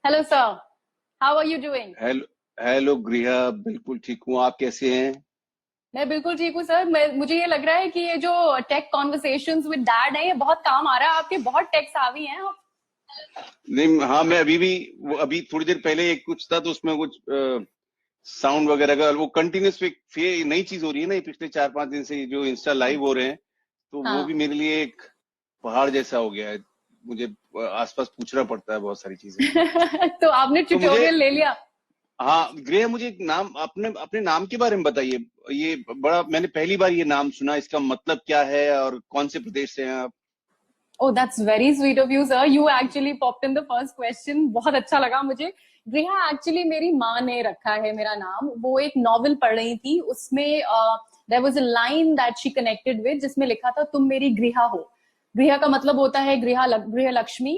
Hello sir. How are you doing? Hello. Hello Griha, बिल्कुल ठीक हूँ। आप कैसे हैं? मैं बिल्कुल ठीक हूँ सर। मुझे ये लग रहा है कि ये जो टेक कॉन्वर्सेशंस विद डैड है ये बहुत काम आ रहा है। आपके बहुत टेक्स हावी हैं आप। नहीं, हाँ, मैं अभी भी अभी थोड़ी देर पहले एक कुछ था तो उसमें कुछ साउंड वगैरह का वो कंटिन्यूस नई चीज हो रही है ना, ये पिछले 4-5 दिन से ये जो इंस्टा हाँ। लाइव हो रहे हैं, तो वो भी हाँ। मेरे लिए एक पहाड़ जैसा हो गया है। मुझे आसपास पूछना पड़ता है बहुत सारी चीजें। तो आपने तो मुझे, ट्यूटोरियल ले लिया? हाँ गृह, मुझे एक नाम, अपने अपने नाम के बारे में बताइए। ये बड़ा, मैंने पहली बार ये नाम सुना, इसका मतलब क्या है और कौन से प्रदेश से हैं आप? Oh that's very sweet of you sir. You actually popped in the first question. बहुत अच्छा लगा मुझे। गृहा एक्चुअली मेरी माँ ने रखा है मेरा नाम। वो एक नॉवेल पढ़ रही थी, उसमें there was a line that she connected with, जिसमें लिखा था तुम मेरी गृहा हो। गृहा का मतलब होता है गृह लक्ष्मी,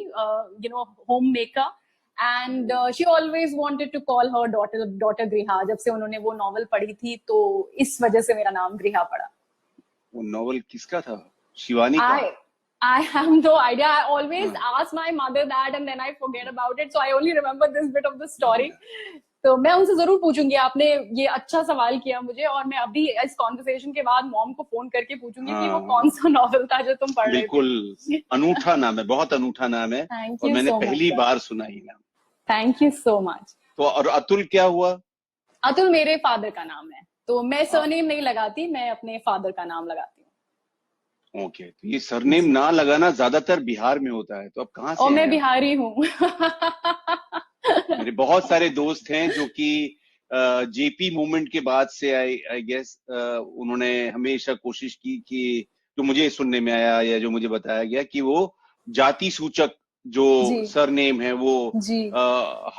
homemaker. And she always wanted to call her daughter daughter Griha, जब से उन्होंने वो नॉवेल पढ़ी थी, तो इस वजह से मेरा नाम गृहा पड़ा। वो नॉवल किसका था? शिवानी का? I I have no idea. I always हाँ। ask my mother that and then I forget about it. So I only remember this bit of the story. तो मैं उनसे जरूर पूछूंगी। आपने ये अच्छा सवाल किया मुझे, और मैं अभी इस कॉन्वर्सेशन के बाद मॉम को फोन करके पूछूंगी कि वो हाँ, कौन सा नॉवेल था जो तुम पढ़ रहे बिल्कुल। थे। अनूठा नाम है, बहुत अनूठा नाम है। थैंक और यू मैंने सो मच पहली सर। बार सुना ही नाम। Thank you so much. तो और अतुल क्या हुआ? अतुल मेरे फादर का नाम है, तो मैं हाँ, सरनेम नहीं लगाती, मैं अपने फादर का नाम लगाती ओके। तो ये हूँ सरनेम जी। ना लगाना ज्यादातर बिहार में होता है, तो अब कहाँ और से मैं हैं आप? बिहारी हूँ। मेरे बहुत सारे दोस्त हैं जो कि जेपी मूवमेंट के बाद से, आई आई गेस, उन्होंने हमेशा कोशिश की कि, जो मुझे सुनने में आया या जो मुझे बताया गया, कि वो जाति सूचक जो जी सरनेम है वो जी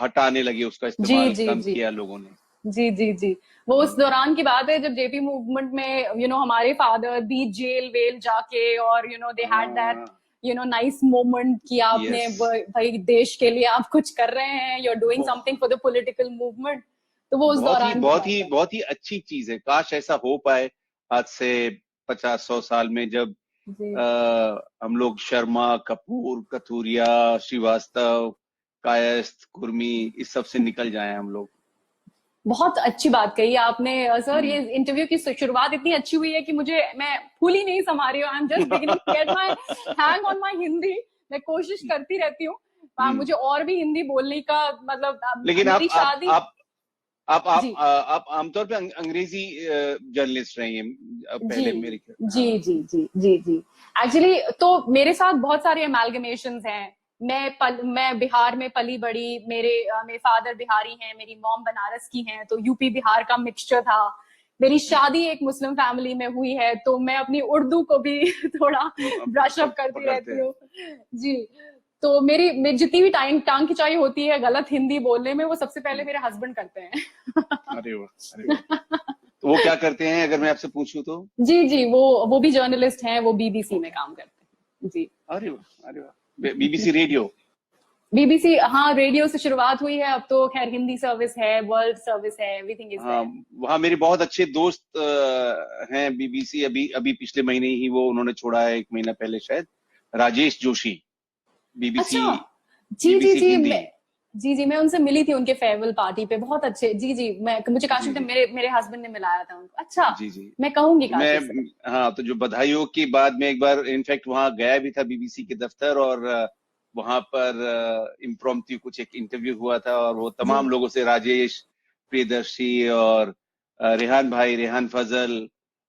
हटाने लगे, उसका जी इस्तेमाल जी कम जी किया लोगों ने। जी जी जी। वो उस हम्म, दौरान की बात है जब जेपी मूवमेंट में हमारे फादर भी जेल वेल जाके, और दे हैड दैट हाँ, नाइस मोमेंट कि आपने यस। भाई देश के लिए आप कुछ कर रहे हैं, you are doing something for the political movement. तो वो उस बहुत ही दौरान की बहुत बात ही है। बहुत ही अच्छी चीज है, काश ऐसा हो पाए आज से 50-100 साल में, जब जी। हम लोग शर्मा, कपूर, कथूरिया, श्रीवास्तव, कायस्थ, कुर्मी, इस सब से निकल जाएं हम लोग। बहुत अच्छी बात कही आपने सर। ये हम्म। इंटरव्यू की शुरुआत इतनी अच्छी हुई है कि मैं फुल ही नहीं समा रही हूँ। I am just beginning to get my hang on my Hindi. मैं कोशिश करती रहती हूँ। हम्म। मुझे और भी हिंदी बोलने का मतलब लेकिन मेरी शादी। जी आप आमतौर पे अंग्रेजी जर्नलिस्ट रही हैं जी पहले, मेरे ख्याल। जी हाँ। जी जी जी जी। एक्चुअली तो मेरे साथ बहुत सारे अमेलगमेशंस हैं। मैं बिहार में पली बड़ी। मेरे फादर बिहारी हैं, मेरी मॉम बनारस की हैं, तो यूपी बिहार का मिक्सचर था। मेरी शादी एक मुस्लिम फैमिली में हुई है, तो मैं अपनी उर्दू को भी थोड़ा ब्रश अप करती पकड़ते रहती हैं। हूँ। जी। तो मेरी जितनी भी टांग खिंचाई होती है गलत हिंदी बोलने में, वो सबसे पहले हम्म। मेरे हस्बैंड करते हैं। अरे वाह, अरे वाह। तो वो क्या करते हैं, अगर मैं आपसे पूछूं तो? जी जी, वो भी जर्नलिस्ट हैं, वो बीबीसी में ओके। काम करते हैं जी। अरे वाह, अरे वाह। BBC radio? बीबीसी, हाँ, रेडियो से शुरुआत हुई है, अब तो खैर हिंदी सर्विस है, वर्ल्ड सर्विस है, एवरीथिंग इज हाँ, देयर। वहाँ मेरे बहुत अच्छे दोस्त हैं बीबीसी। अभी अभी पिछले महीने ही वो उन्होंने छोड़ा है, 1 महीना पहले शायद। राजेश जोशी, बीबीसी, अच्छा। जी जी बीबीसी जी हिंदी। मैं उनसे मिली थी उनके फेयरवेल पार्टी पे। बहुत अच्छे। जी जी, मुझे जी काशिफ ने, जी मेरे हस्बैंड ने मिलाया था उनको। अच्छा। जी जी। मैं कहूंगी तो मैं, काशिफ से। हाँ, तो जो बधाइयों के बाद में एक बार इनफैक्ट वहाँ गया भी था बीबीसी के दफ्तर, और वहाँ पर इम्प्रॉम्प्टू कुछ एक इंटरव्यू हुआ था, और वो जी तमाम लोगों से, राजेश, प्रियदर्शी और रेहान भाई, रेहान फजल,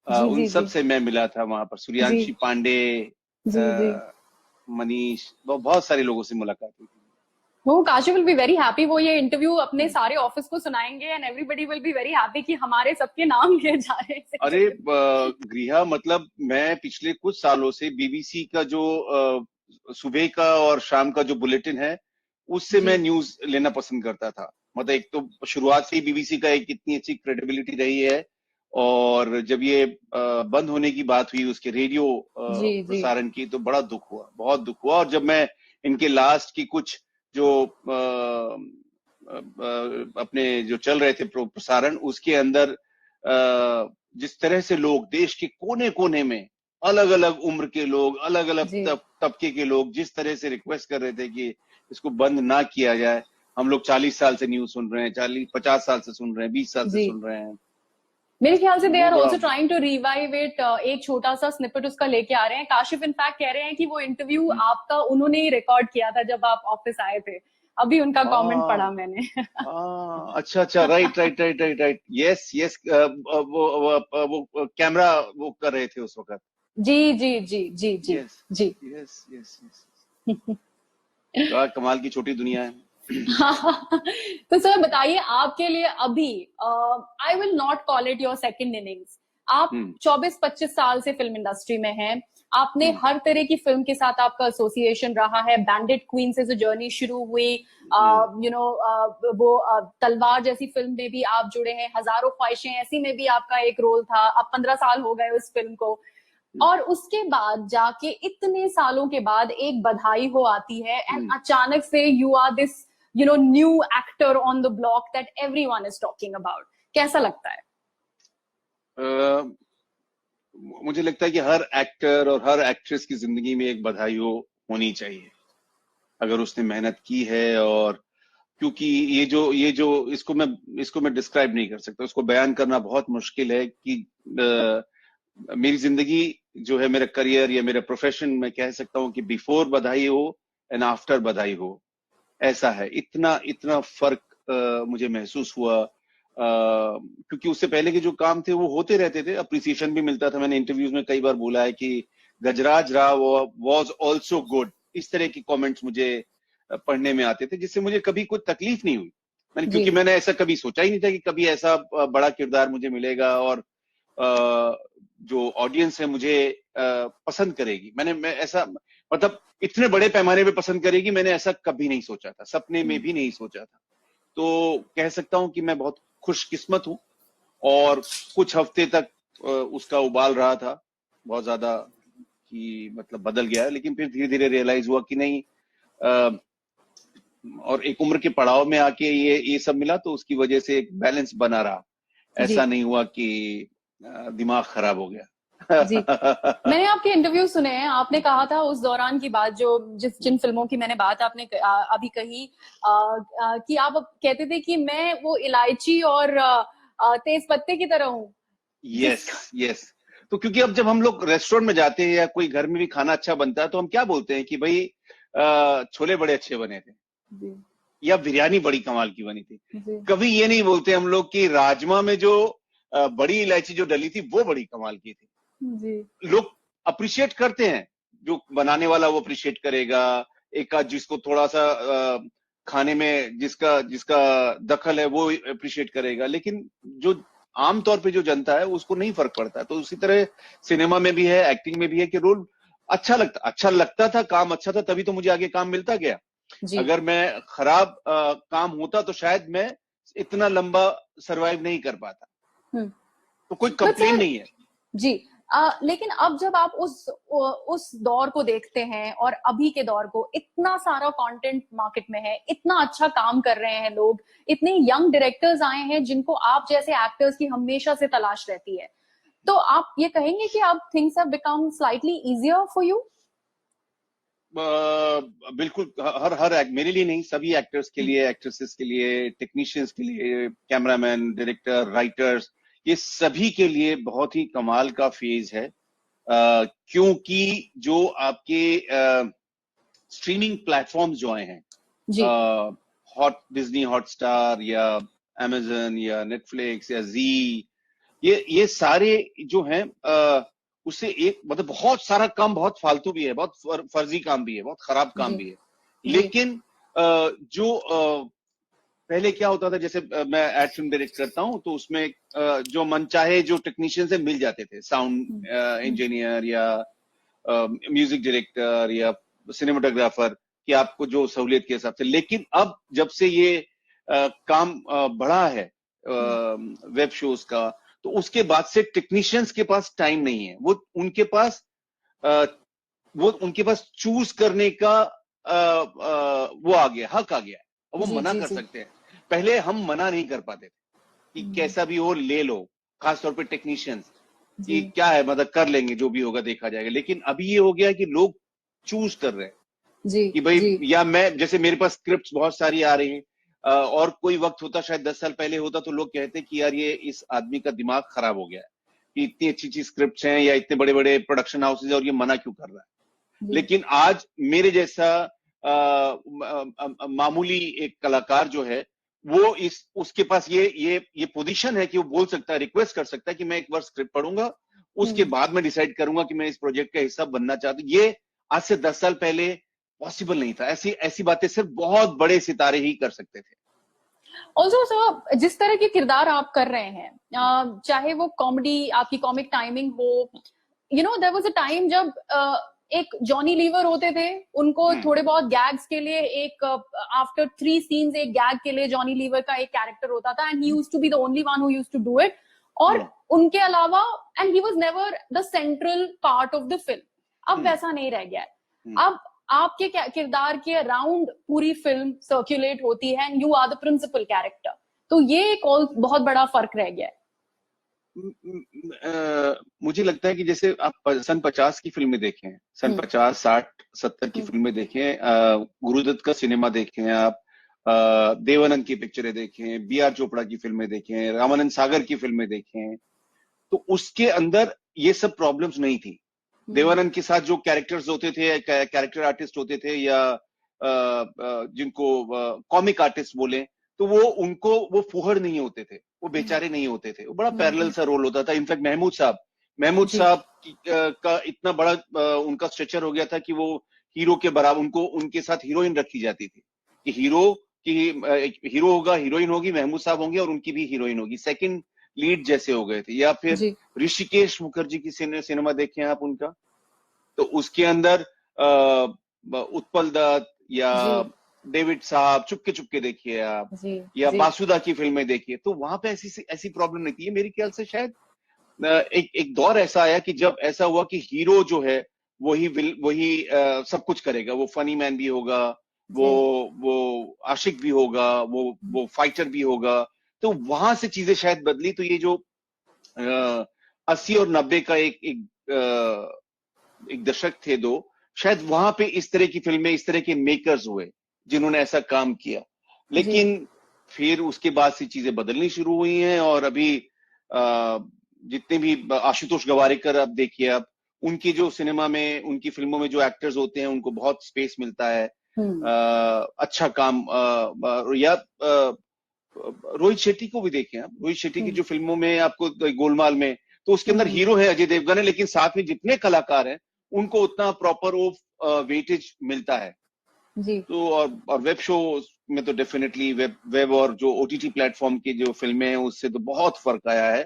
जी उन जी सब जी से मैं मिला था वहां पर। जी सूर्यांशी पांडे, जी जी। मनीष, बहुत सारे लोगों से मुलाकात हुई थी। वो Kashi will be very happy. वो ये इंटरव्यू अपने सारे ऑफिस को सुनाएंगे and everybody will be very happy कि हमारे सबके नाम लिए जा रहे हैं इस अरे इंटरव्यू। गृहा, मतलब मैं पिछले कुछ सालों से बीबीसी का जो सुबह का और शाम का जो बुलेटिन है, उससे जी मैं न्यूज लेना पसंद करता था। मतलब एक तो शुरुआत से ही बीबीसी का एक इतनी अच्छी क्रेडिबिलिटी रही है, और जब ये बंद होने की बात हुई उसके रेडियो जी जी प्रसारण की, तो बड़ा दुख हुआ, बहुत दुख हुआ। और जब मैं इनके लास्ट की कुछ जो अपने जो चल रहे थे प्रसारण, उसके अंदर जिस तरह से लोग देश के कोने कोने में, अलग अलग उम्र के लोग, अलग अलग जी तबके के लोग जिस तरह से रिक्वेस्ट कर रहे थे कि इसको बंद ना किया जाए, हम लोग 40 साल से न्यूज सुन रहे हैं, 40-50 साल से सुन रहे हैं, 20 साल से जी, सुन रहे हैं। मेरे ख्याल से दे वो आर बड़ा also trying to revive it. एक छोटा सा स्निपेट उसका लेके आ रहे हैं। काशिफ इनफैक्ट कह रहे हैं कि वो इंटरव्यू आपका उन्होंने ही रिकॉर्ड किया था जब आप ऑफिस आए थे। अभी उनका कमेंट हाँ पढ़ा मैंने। अच्छा अच्छा, right right right right right, yes yes, वो कैमरा वो कर रहे थे उस वक्त। जी जी जी जी जी यस जी। यस यस यस, कमाल की छोटी दुनिया है। तो सर बताइए आपके लिए अभी, I will not call it your second innings. आप हम्म 24-25 साल से फिल्म इंडस्ट्री में हैं। आपने हम्म हर तरह की फिल्म के साथ आपका एसोसिएशन रहा है। बैंडिट क्वीन से जो जर्नी शुरू हुई, हम्म यू नो, वो तलवार जैसी फिल्म में भी आप जुड़े हैं। हजारों ख्वाहिशें ऐसी में भी आपका एक रोल था। अब 15 साल हो गए उस फिल्म को। और उसके बाद जाके इतने सालों के बाद एक बधाई हो आती है एंड हम्म। अचानक से you are this new actor on the block that everyone is talking about. कैसा लगता है? मुझे लगता है कि हर एक्टर और हर एक्ट्रेस की जिंदगी में एक बधाई होनी चाहिए, अगर उसने मेहनत की है। और क्योंकि ये जो इसको मैं डिस्क्राइब नहीं कर सकता, उसको बयान करना बहुत मुश्किल है कि मेरी जिंदगी जो है, मेरा करियर या मेरा प्रोफेशन, मैं कह सकता हूँ कि बिफोर बधाई हो एंड आफ्टर बधाई हो, ऐसा है। इतना इतना फर्क मुझे महसूस हुआ, क्योंकि उससे पहले के जो काम थे वो होते रहते थे, अप्रिसिएशन भी मिलता था। मैंने इंटरव्यूज में कई बार बोला है कि गजराज राव वाज आल्सो गुड, इस तरह के कमेंट्स मुझे पढ़ने में आते थे, जिससे मुझे कभी कोई तकलीफ नहीं हुई। जी क्योंकि मैंने ऐसा कभी सोचा ही नहीं था कि कभी ऐसा बड़ा किरदार मुझे मिलेगा और जो ऑडियंस है मुझे पसंद करेगी। मैं ऐसा, मतलब इतने बड़े पैमाने पे पसंद करेगी, मैंने ऐसा कभी नहीं सोचा था, सपने में भी नहीं सोचा था। तो कह सकता हूं कि मैं बहुत खुशकिस्मत हूं। और कुछ हफ्ते तक उसका उबाल रहा था बहुत ज्यादा, कि मतलब बदल गया है, लेकिन फिर धीरे धीरे रियलाइज हुआ कि नहीं। अ, और एक उम्र के पड़ाव में आके ये सब मिला, तो उसकी वजह से एक बैलेंस बना रहा। जी ऐसा नहीं हुआ कि दिमाग खराब हो जी। गया। मैंने आपके इंटरव्यू सुने हैं। आपने कहा था उस दौरान की बात, जो जिन फिल्मों की मैंने बात आपने अभी कही, कि आप कहते थे कि मैं वो इलायची और तेज पत्ते की तरह हूँ यस जिसका। यस। तो क्योंकि अब जब हम लोग रेस्टोरेंट में जाते हैं या कोई घर में भी खाना अच्छा बनता है, तो हम क्या बोलते हैं कि भाई छोले बड़े अच्छे बने थे, जी या बिरयानी बड़ी कमाल की बनी थी। जी कभी ये नहीं बोलते हम लोग कि राजमा में जो बड़ी इलायची जो डली थी वो बड़ी कमाल की थी। जी लोग अप्रिशिएट करते हैं, जो बनाने वाला वो अप्रिशिएट करेगा, एक आध जिसको थोड़ा सा खाने में जिसका जिसका दखल है वो अप्रिशिएट करेगा, लेकिन जो आमतौर पे जो जनता है उसको नहीं फर्क पड़ता। तो उसी तरह सिनेमा में भी है, एक्टिंग में भी है, कि रोल अच्छा लगता था, काम अच्छा था, तभी तो मुझे आगे काम मिलता गया। जी। अगर मैं खराब काम होता तो शायद मैं इतना लंबा सरवाइव नहीं कर पाता। हम्म। तो कोई बट कंप्लेन सर, नहीं है। जी, लेकिन अब जब आप उस दौर को देखते हैं और अभी के दौर को, इतना सारा कंटेंट मार्केट में है, इतना अच्छा काम कर रहे हैं लोग, इतने यंग डायरेक्टर्स आए हैं जिनको आप जैसे एक्टर्स की हमेशा से तलाश रहती है। तो आप ये कहेंगे कि अब things have become slightly easier for you? बिल्कुल, हर हर मेरे लिए नहीं, सभी एक्टर्स के लिए, एक्ट्रेसेस के लिए, टेक्नीशियंस के लिए, कैमरामैन, डायरेक्टर, राइटर्स, ये सभी के लिए बहुत ही कमाल का फेज है। क्योंकि जो आपके स्ट्रीमिंग प्लेटफॉर्म्स जो आए हैं, जी हॉट डिज्नी हॉटस्टार या amazon या नेटफ्लिक्स या जी, ये सारे जो हैं, उससे एक मतलब बहुत सारा काम बहुत फालतू भी है, बहुत फर्जी काम भी है, बहुत खराब काम जी भी है। जी लेकिन जो पहले क्या होता था, जैसे मैं एड फिल्म डायरेक्ट करता हूं, तो उसमें जो मनचाहे जो टेक्नीशियंस है मिल जाते थे, साउंड इंजीनियर या म्यूजिक डायरेक्टर या सिनेमाटोग्राफर, कि आपको जो सहूलियत के हिसाब से। लेकिन अब जब से ये काम बढ़ा है वेब शोज का, तो उसके बाद से टेक्नीशियंस के पास टाइम नहीं है। अ, वो उनके पास चूज करने का वो आ गया, हक आ गया है, और वो जी मना जी कर जी सकते हैं। पहले हम मना नहीं कर पाते थे कि हम्म, कैसा भी हो ले लो, खासतौर पे टेक्नीशियंस, कि जी क्या है, मतलब कर लेंगे, जो भी होगा देखा जाएगा। लेकिन अभी ये हो गया है कि लोग चूज कर रहे हैं जी कि भाई, जी या मैं, जैसे मेरे पास स्क्रिप्ट्स बहुत सारी आ रही हैं, और कोई वक्त होता, शायद 10 साल पहले होता, तो लोग कहते कि यार ये इस आदमी का दिमाग खराब हो गया है, कि इतनी अच्छी अच्छी स्क्रिप्ट्स हैं या इतने बड़े बड़े प्रोडक्शन हाउसेज और ये मना क्यों कर रहा है। जी लेकिन आज मेरे जैसा मामूली एक कलाकार जो है, वो इस उसके पास ये पोजीशन है कि वो बोल सकता है, रिक्वेस्ट कर सकता है कि मैं एक बार स्क्रिप्ट पढ़ूंगा, उसके बाद मैं डिसाइड करूंगा कि मैं इस प्रोजेक्ट का हिस्सा बनना चाहता हूं। ये आज से 10 साल पहले पॉसिबल नहीं था। ऐसी ऐसी बातें सिर्फ बहुत बड़े सितारे ही कर सकते थे। ऑल्सो सर, जिस तरह के किरदार आप कर रहे हैं, चाहे वो कॉमेडी, आपकी कॉमिक टाइमिंग हो, देयर वाज अ टाइम जब एक जॉनी लीवर होते थे, उनको थोड़े बहुत गैग्स के लिए एक आफ्टर 3 सीन्स एक गैग के लिए जॉनी लीवर का एक कैरेक्टर होता था, and he used to be the only one who used to do it. और उनके अलावा, and he was never the central part of the film. अब वैसा नहीं रह गया है। अब आपके किरदार के अराउंड पूरी फिल्म सर्कुलेट होती है, and you are the principal character. तो ये एक बहुत बड़ा फर्क रह गया है। मुझे लगता है कि जैसे आप सन 50 की फिल्में देखें, सन 50, 60, 70 की फिल्में देखें, गुरुदत्त का सिनेमा देखें आप, देवानंद की पिक्चरें देखें, बी आर चोपड़ा की फिल्में देखें, रामानंद सागर की फिल्में देखें, तो उसके अंदर ये सब प्रॉब्लम्स नहीं थी। देवानंद के साथ जो कैरेक्टर्स होते थे, कैरेक्टर आर्टिस्ट होते थे, या जिनको कॉमिक आर्टिस्ट बोले, तो वो फुहड़ नहीं होते थे, वो बेचारे नहीं होते थे, वो बड़ा पैरेलल सा रोल होता था। इनफैक्ट महमूद साहब का इतना बड़ा उनका स्ट्रेचर हो गया था कि वो हीरो के बराबर, उनको उनके साथ हीरोइन रखी जाती थी, कि हीरो होगा, हीरोइन होगी, महमूद साहब होंगे और उनकी भी हीरोइन होगी, सेकंड लीड जैसे हो गए थे। या फिर ऋषिकेश मुखर्जी की सिनेमा देखें आप उनका, तो उसके अंदर उत्पल दत्त या डेविड साहब, चुपके चुपके देखिए आप, या बासुदा की फिल्में देखिए, तो वहां पे ऐसी प्रॉब्लम नहीं थी। मेरे ख्याल से शायद एक दौर ऐसा आया कि जब ऐसा हुआ कि हीरो जो है वही सब कुछ करेगा, वो फनी मैन भी होगा, वो आशिक भी होगा, वो फाइटर भी होगा। तो वहां से चीजें शायद बदली। तो ये जो 80 और 90 का एक दशक थे दो, शायद वहां पे इस तरह की फिल्में, इस तरह के मेकर्स हुए जिन्होंने ऐसा काम किया। लेकिन फिर उसके बाद से चीजें बदलनी शुरू हुई हैं, और अभी जितने भी आशुतोष गवारीकर आप देखिए, आप उनकी जो सिनेमा में, उनकी फिल्मों में जो एक्टर्स होते हैं, उनको बहुत स्पेस मिलता है, अच्छा काम। या रोहित शेट्टी को भी देखें आप, रोहित शेट्टी की जो फिल्मों में आपको, गोलमाल में, तो उसके अंदर हीरो है अजय देवगन है, लेकिन साथ में जितने कलाकार हैं उनको उतना प्रॉपर वो वेटेज मिलता है। जी। तो और वेब शो में तो डेफिनेटली वेब और जो ओटीटी प्लेटफॉर्म की जो फिल्में हैं, उससे तो बहुत फर्क आया है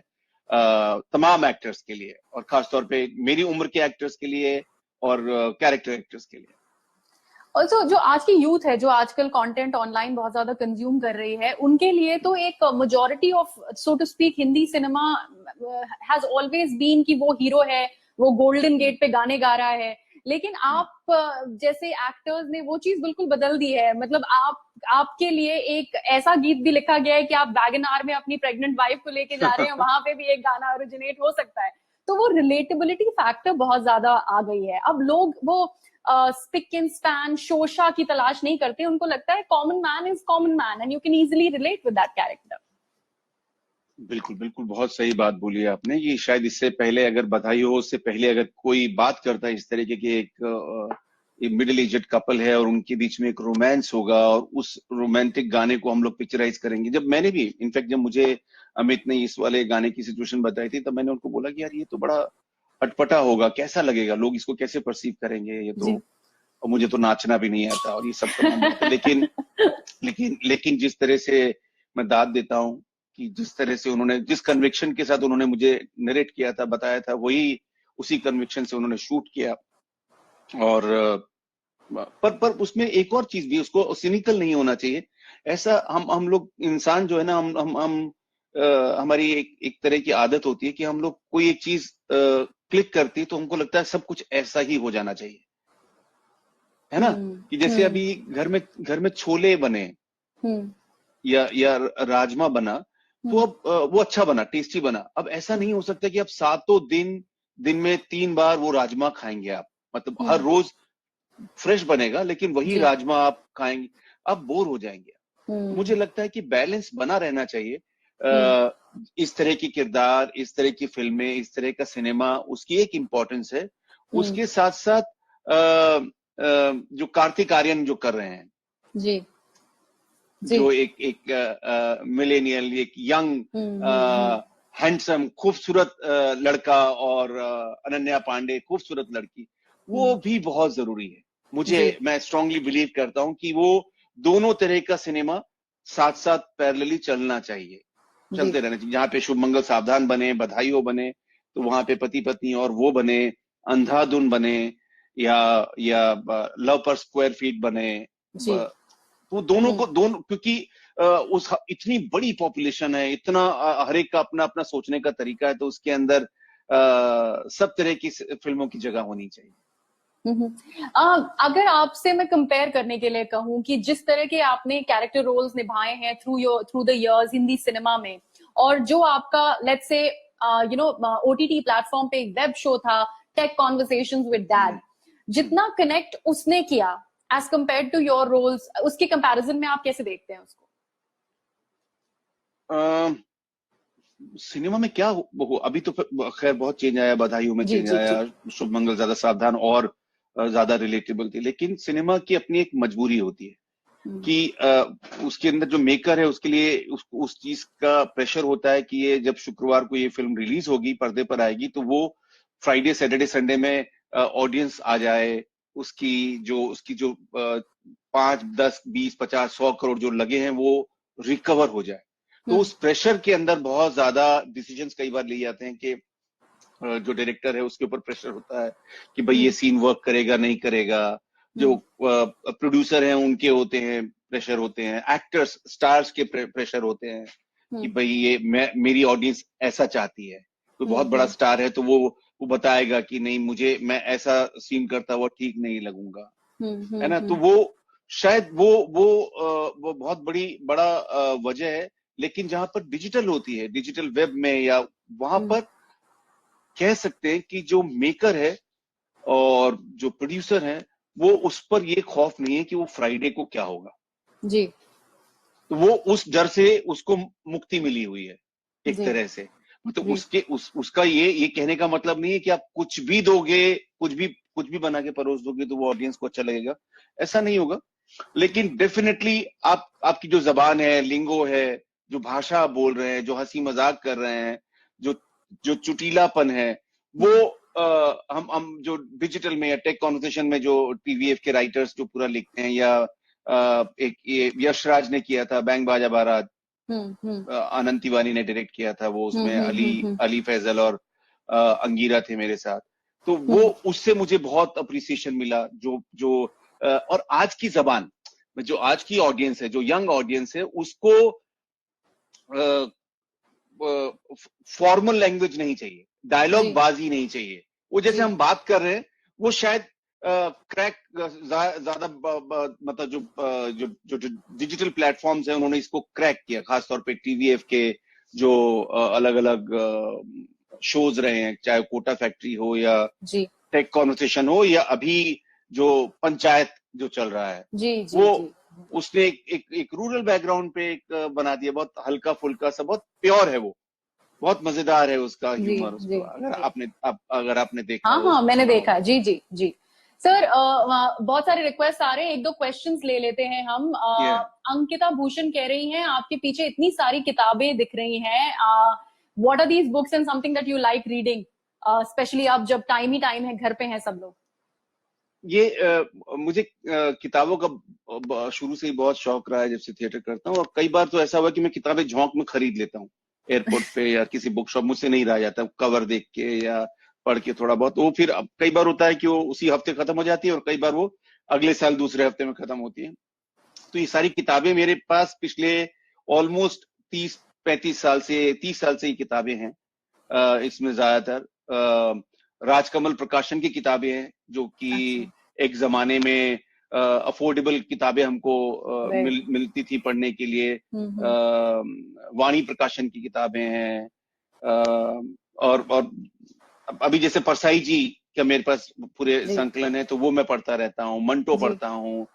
तमाम एक्टर्स के लिए, और खासतौर पे मेरी उम्र के एक्टर्स के लिए और कैरेक्टर एक्टर्स के लिए। ऑल्सो जो आज की यूथ है, जो आजकल कंटेंट ऑनलाइन बहुत ज्यादा कंज्यूम कर रही है, उनके लिए तो एक majority of, so to speak, Hindi cinema has always been कि वो हीरो है, वो गोल्डन गेट पे गाने गा रहा है। लेकिन आप जैसे एक्टर्स ने वो चीज बिल्कुल बदल दी है। मतलब आपके लिए एक ऐसा गीत भी लिखा गया है कि आप वैगन-आर में अपनी प्रेग्नेंट वाइफ को लेके जा रहे हैं, वहां पे भी एक गाना ओरिजिनेट हो सकता है। तो वो रिलेटेबिलिटी फैक्टर बहुत ज्यादा आ गई है। अब लोग वो स्पिक एंड स्पैन शोशा की तलाश नहीं करते, उनको लगता है common man is common man and you can easily relate with that character. बिल्कुल बिल्कुल, बहुत सही बात बोली आपने। ये शायद इससे पहले अगर बधाई हो, उससे पहले अगर कोई बात करता है इस तरीके की, एक मिडिल एजेड कपल है और उनके बीच में एक रोमांस होगा, और उस रोमांटिक गाने को हम लोग पिक्चराइज करेंगे। जब मैंने भी, इनफैक्ट जब मुझे अमित ने इस वाले गाने की सिचुएशन बताई थी, तब मैंने उनको बोला कि यार ये तो बड़ा अटपटा होगा, कैसा लगेगा, लोग इसको कैसे परसीव करेंगे, ये तो, और मुझे तो नाचना भी नहीं आता और ये सब तमाम बातें। लेकिन जिस तरह से मैं दाद देता हूँ कि जिस तरह से उन्होंने, जिस कन्विक्शन के साथ उन्होंने मुझे नरेट किया था, बताया था, उसी कन्विक्शन से उन्होंने शूट किया। और पर उसमें एक और चीज भी, उसको सिनिकल नहीं होना चाहिए। ऐसा हम लोग इंसान जो है ना, हम हमारी एक तरह की आदत होती है कि हम लोग कोई एक चीज क्लिक करती है तो हमको लगता है सब कुछ ऐसा ही हो जाना चाहिए, है ना। कि जैसे अभी घर में छोले बने या राजमा बना, तो अब वो अच्छा बना, टेस्टी बना। अब ऐसा नहीं हो सकता कि आप सातों दिन में 3 बार वो राजमा खाएंगे आप, मतलब हर रोज फ्रेश बनेगा लेकिन वही राजमा आप खाएंगे, आप बोर हो जाएंगे। मुझे लगता है कि बैलेंस बना रहना चाहिए। इस तरह की किरदार, इस तरह की फिल्में, इस तरह का सिनेमा, उसकी एक इम्पोर्टेंस है। उसके साथ साथ जो कार्तिक आर्यन जो कर रहे हैं, जी जी जो एक मिलेनियल, एक यंग हैंडसम खूबसूरत लड़का, और अनन्या पांडे खूबसूरत लड़की, वो भी बहुत जरूरी है। मैं स्ट्रांगली बिलीव करता हूं कि वो दोनों तरह का सिनेमा साथ साथ पैरेलली चलना चाहिए, चलते रहना चाहिए। जहां पे शुभ मंगल सावधान बने, बधाई हो बने, तो वहां पे पति पत्नी और वो बने, अंधाधुन बने, या लव पर स्क्वायर फीट बने। तो दोनों को दोनों, क्योंकि उस इतनी बड़ी पॉपुलेशन है, इतना हर एक का अपना अपना सोचने का तरीका है, तो उसके अंदर सब तरह की फिल्मों की जगह होनी चाहिए। अगर आपसे मैं कंपेयर करने के लिए कहूं कि जिस तरह के आपने कैरेक्टर रोल्स निभाए हैं through the years Hindi cinema में, और जो आपका लेट्स से ओटीटी प्लेटफॉर्म पे एक वेब शो था टेक कॉन्वर्सेशंस विद डैड, जितना कनेक्ट उसने किया as compare to your roles, उसके कंपैरिजन में आप कैसे देखते हैं उसको? सिनेमा में क्या अभी तो खैर बहुत चेंज आया, बधाइयों में चेंज आया, शुभ मंगल ज्यादा सावधान और ज्यादा रिलेटेबल थी। लेकिन सिनेमा की अपनी एक मजबूरी होती है कि उसके अंदर जो मेकर है उसके लिए उस चीज का प्रेशर होता है कि ये जब शुक्रवार को ये फिल्म रिलीज होगी, पर्दे पर आएगी, तो वो फ्राइडे सैटरडे संडे में ऑडियंस आ जाए, उसकी जो 5, 10, 20, 50, 100 करोड़ जो लगे हैं वो रिकवर हो जाए। तो उस प्रेशर के अंदर बहुत ज्यादा डिसीजंस कई बार लिए जाते हैं कि जो डायरेक्टर है उसके ऊपर प्रेशर होता है कि भाई ये सीन वर्क करेगा नहीं करेगा, जो प्रोड्यूसर हैं उनके होते हैं, प्रेशर होते हैं, एक्टर्स स्टार्स के प्रेशर होते हैं कि भाई ये मेरी ऑडियंस ऐसा चाहती है। कोई बहुत बड़ा स्टार है तो वो बताएगा कि नहीं, मैं ऐसा सीन करता हुआ ठीक नहीं लगूंगा, है ना। तो वो शायद वो बहुत बड़ा वजह है। लेकिन जहां पर डिजिटल होती है, डिजिटल वेब में, या वहां पर कह सकते हैं कि जो मेकर है और जो प्रोड्यूसर है, वो उस पर ये खौफ नहीं है कि वो फ्राइडे को क्या होगा जी। तो वो उस डर से उसको मुक्ति मिली हुई है एक तरह से। मतलब उसका ये कहने का मतलब नहीं है कि आप कुछ भी दोगे, कुछ भी बना के परोस दोगे तो वो ऑडियंस को अच्छा लगेगा, ऐसा नहीं होगा। लेकिन डेफिनेटली आपकी जो जबान है, लिंगो है, जो भाषा आप बोल रहे हैं, जो हंसी मजाक कर रहे हैं, जो जो चुटीलापन है, वो हम जो डिजिटल में या टेक कॉन्वर्सेशन में जो टीवीएफ के राइटर्स जो पूरा लिखते हैं, या एक ये यशराज ने किया था बैंग बाजा बारात, अनंत तिवारी ने डायरेक्ट किया था वो, उसमें अली फैजल और अंगीरा थे मेरे साथ। तो वो उससे मुझे बहुत अप्रिसिएशन मिला। जो और आज की जबान, जो आज की ऑडियंस है, जो यंग ऑडियंस है, उसको फॉर्मल लैंग्वेज नहीं चाहिए, डायलॉग बाजी नहीं चाहिए। वो जैसे हम बात कर रहे हैं वो शायद क्रैक ज्यादा मतलब जो डिजिटल प्लेटफॉर्म्स हैं उन्होंने इसको क्रैक किया, खासतौर पे टीवीएफ के जो अलग अलग शोज रहे हैं, चाहे कोटा फैक्ट्री हो या टेक कॉन्वर्सेशन हो, या अभी जो पंचायत जो चल रहा है, उसने एक रूरल बैकग्राउंड पे एक बना दिया, बहुत हल्का फुल्का सा, बहुत प्योर है वो, बहुत मजेदार है उसका ह्यूमर। उसको अगर आपने देखा हो। हाँ, मैंने देखा है। जी जी जी सर, बहुत सारे रिक्वेस्ट आ रहे हैं, एक दो क्वेश्चंस ले लेते हैं हम। अंकिता भूषण कह रही हैं आपके पीछे इतनी सारी किताबें दिख रही हैं, what are these books and something that you like reading, specially आप जब टाइम ही टाइम है, घर पे हैं सब लोग? ये मुझे किताबों का शुरू से ही बहुत शौक रहा है, जब से थिएटर करता हूँ। और कई बार तो ऐसा हुआ कि मैं किताबें झोंक में खरीद लेता हूँ एयरपोर्ट पे या किसी बुक शॉप, मुझसे नहीं रहा जाता, कवर देख के या पढ़ के थोड़ा बहुत। वो फिर कई बार होता है कि वो उसी हफ्ते खत्म हो जाती है, और कई बार वो अगले साल दूसरे हफ्ते में खत्म होती है। तो ये सारी किताबें मेरे पास पिछले ऑलमोस्ट 30 साल से ये किताबें हैं। इसमें ज्यादातर राजकमल प्रकाशन की किताबें हैं, जो कि एक जमाने में अफोर्डेबल किताबें हमको मिलती थी पढ़ने के लिए। वाणी प्रकाशन की किताबें हैं, और अभी जैसे परसाई जी का मेरे पास पूरे संकलन है, तो वो मैं पढ़ता रहता हूँ। मंटो पढ़ता हूँ,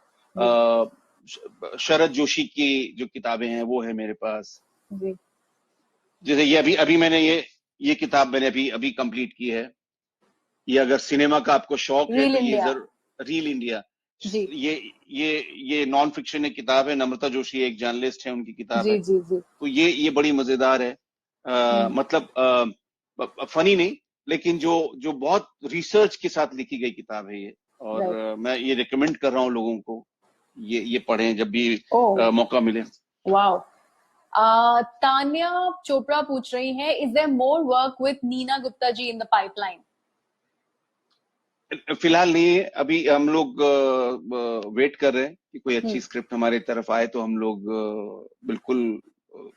शरद जोशी की जो किताबें हैं वो है मेरे पास। जी जैसे ये अभी अभी मैंने ये किताब मैंने अभी अभी कंप्लीट की है। ये अगर सिनेमा का आपको शौक है रील तो ये इंडिया। जरूर, रील इंडिया। जी ये ये ये नॉन फिक्शन एक किताब है, नम्रता जोशी एक जर्नलिस्ट है, उनकी किताब जी है। जी जी। तो ये बड़ी मजेदार है। हम्म। मतलब फनी नहीं, लेकिन जो जो बहुत रिसर्च के साथ लिखी गई किताब है ये। और राइट। मैं ये रिकमेंड कर रहा हूँ लोगों को, ये पढ़ें जब भी ओ मौका मिले। वाओ। तान्या चोपड़ा पूछ रही है, is there more work with Neena Gupta ji in the pipeline? फिलहाल नहीं है, अभी हम लोग वेट कर रहे हैं कि कोई अच्छी हम्म। स्क्रिप्ट हमारे तरफ आए तो हम लोग बिल्कुल अ,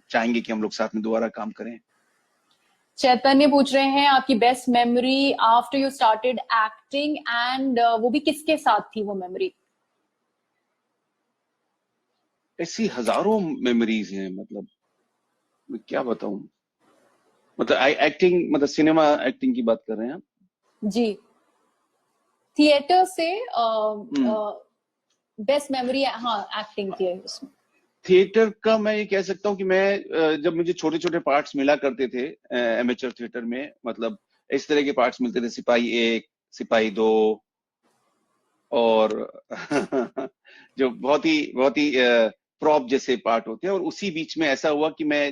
चाहेंगे कि हम लोग साथ में दोबारा काम करें। चैतन्य पूछ रहे हैं, आपकी best memory after you started acting, and वो भी किसके साथ थी वो मेमोरी? ऐसी हजारों मेमोरीज हैं, मतलब मैं क्या बताऊं। मतलब एक्टिंग, मतलब सिनेमा एक्टिंग की बात कर रहे हैं आप? जी। थिएटर से हम्म। बेस्ट मेमोरी, हाँ एक्टिंग की है उसमें। थिएटर का मैं ये कह सकता हूँ कि मैं जब मुझे छोटे छोटे पार्ट्स मिला करते थे एमेचर थिएटर में, मतलब इस तरह के पार्ट्स मिलते थे, सिपाही एक, सिपाही दो, और जो बहुत ही प्रॉप जैसे पार्ट होते हैं। और उसी बीच में ऐसा हुआ कि मैं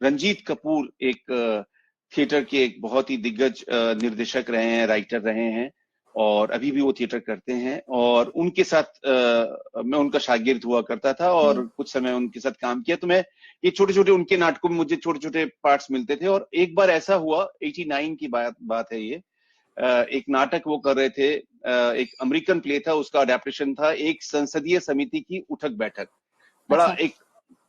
रंजीत कपूर एक थिएटर के एक बहुत ही दिग्गज निर्देशक रहे हैं, राइटर रहे हैं, और अभी भी वो थिएटर करते हैं, और उनके साथ मैं उनका शागिर्द हुआ करता था और कुछ समय उनके साथ काम किया। तो मैं ये छोटे छोटे उनके नाटकों में मुझे छोटे छोटे पार्ट्स मिलते थे। और एक बार ऐसा हुआ, 89 की बात है ये, एक नाटक वो कर रहे थे, एक अमेरिकन प्ले था, उसका अडेप्टेशन था एक संसदीय समिति की उठक बैठक, बड़ा अच्छा। एक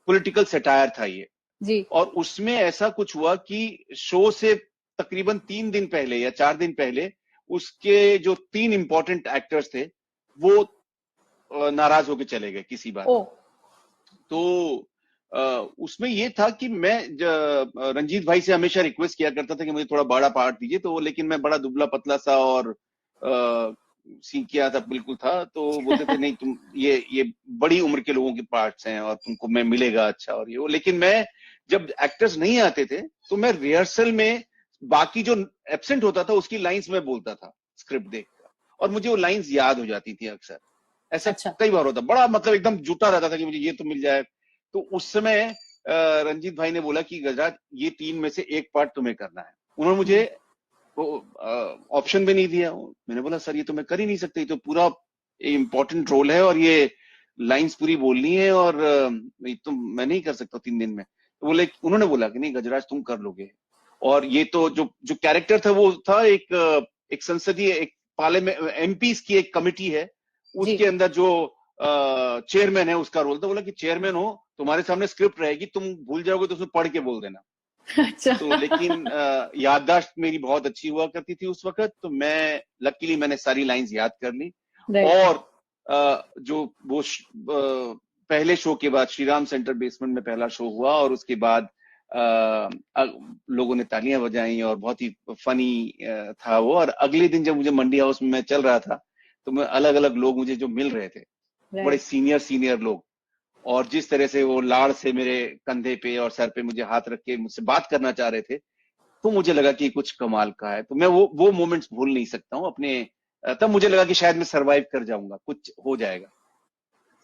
पॉलिटिकल सेटायर था ये। जी। और उसमें ऐसा कुछ हुआ कि शो से तकरीबन 3 दिन पहले या 4 दिन पहले उसके जो 3 इंपॉर्टेंट एक्टर्स थे वो नाराज होकर चले गए किसी बात ओ। पे। तो उसमें ये था कि मैं रंजीत भाई से हमेशा रिक्वेस्ट किया करता था कि मुझे थोड़ा बड़ा पार्ट दीजिए, तो लेकिन मैं बड़ा दुबला पतला सा और सींकिया था बिल्कुल था, तो वो बोलते थे नहीं तुम ये बड़ी उम्र के लोगों के पार्ट्स हैं और तुमको मैं मिलेगा अच्छा और ये वो। लेकिन मैं जब एक्टर्स नहीं आते थे तो मैं रिहर्सल में बाकी जो एब्सेंट होता था उसकी लाइंस में बोलता था स्क्रिप्ट देखकर, और मुझे वो लाइंस याद हो जाती थी अक्सर। ऐसा अच्छा। कई बार होता, बड़ा मतलब एकदम जुटा रहता था कि मुझे ये तो मिल जाए। तो उस समय रंजीत भाई ने बोला कि गजराज ये 3 में से एक पार्ट तुम्हें करना है। उन्होंने मुझे ऑप्शन भी नहीं दिया। मैंने बोला सर ये तो मैं कर ही नहीं सकता, ये तो पूरा इंपॉर्टेंट रोल है और ये लाइंस पूरी बोलनी है, और ये तो मैं नहीं कर सकता 3 दिन में। तो बोले, उन्होंने बोला कि नहीं गजराज तुम कर लोगे। और ये तो जो जो कैरेक्टर था वो था एक संसदीय, एक पार्लियामेंट एमपीज की एक कमिटी है, जी। उसके अंदर जो चेयरमैन है उसका रोल था। बोला कि चेयरमैन हो, तुम्हारे सामने स्क्रिप्ट रहेगी, तुम भूल जाओगे तो उसमें पढ़ के बोल देना। अच्छा। तो लेकिन याददाश्त मेरी बहुत अच्छी हुआ करती थी उस वक्त, तो मैं लकीली मैंने सारी लाइंस याद कर ली। राइट। और जो वो पहले शो के बाद श्रीराम सेंटर बेसमेंट में पहला शो हुआ, और उसके बाद लोगों ने तालियां बजाई और बहुत ही फनी था वो। और अगले दिन जब मुझे मंडी हाउस में मैं चल रहा था तो मैं अलग अलग लोग मुझे जो मिल रहे थे, बड़े राइट। सीनियर सीनियर लोग, और जिस तरह से वो लाड़ से मेरे कंधे पे और सर पे मुझे हाथ रख के मुझसे बात करना चाह रहे थे, तो मुझे लगा कि कुछ कमाल का है। तो मैं वो मोमेंट्स भूल नहीं सकता हूँ अपने। तब मुझे लगा कि शायद मैं सरवाइव कर जाऊंगा, कुछ हो जाएगा।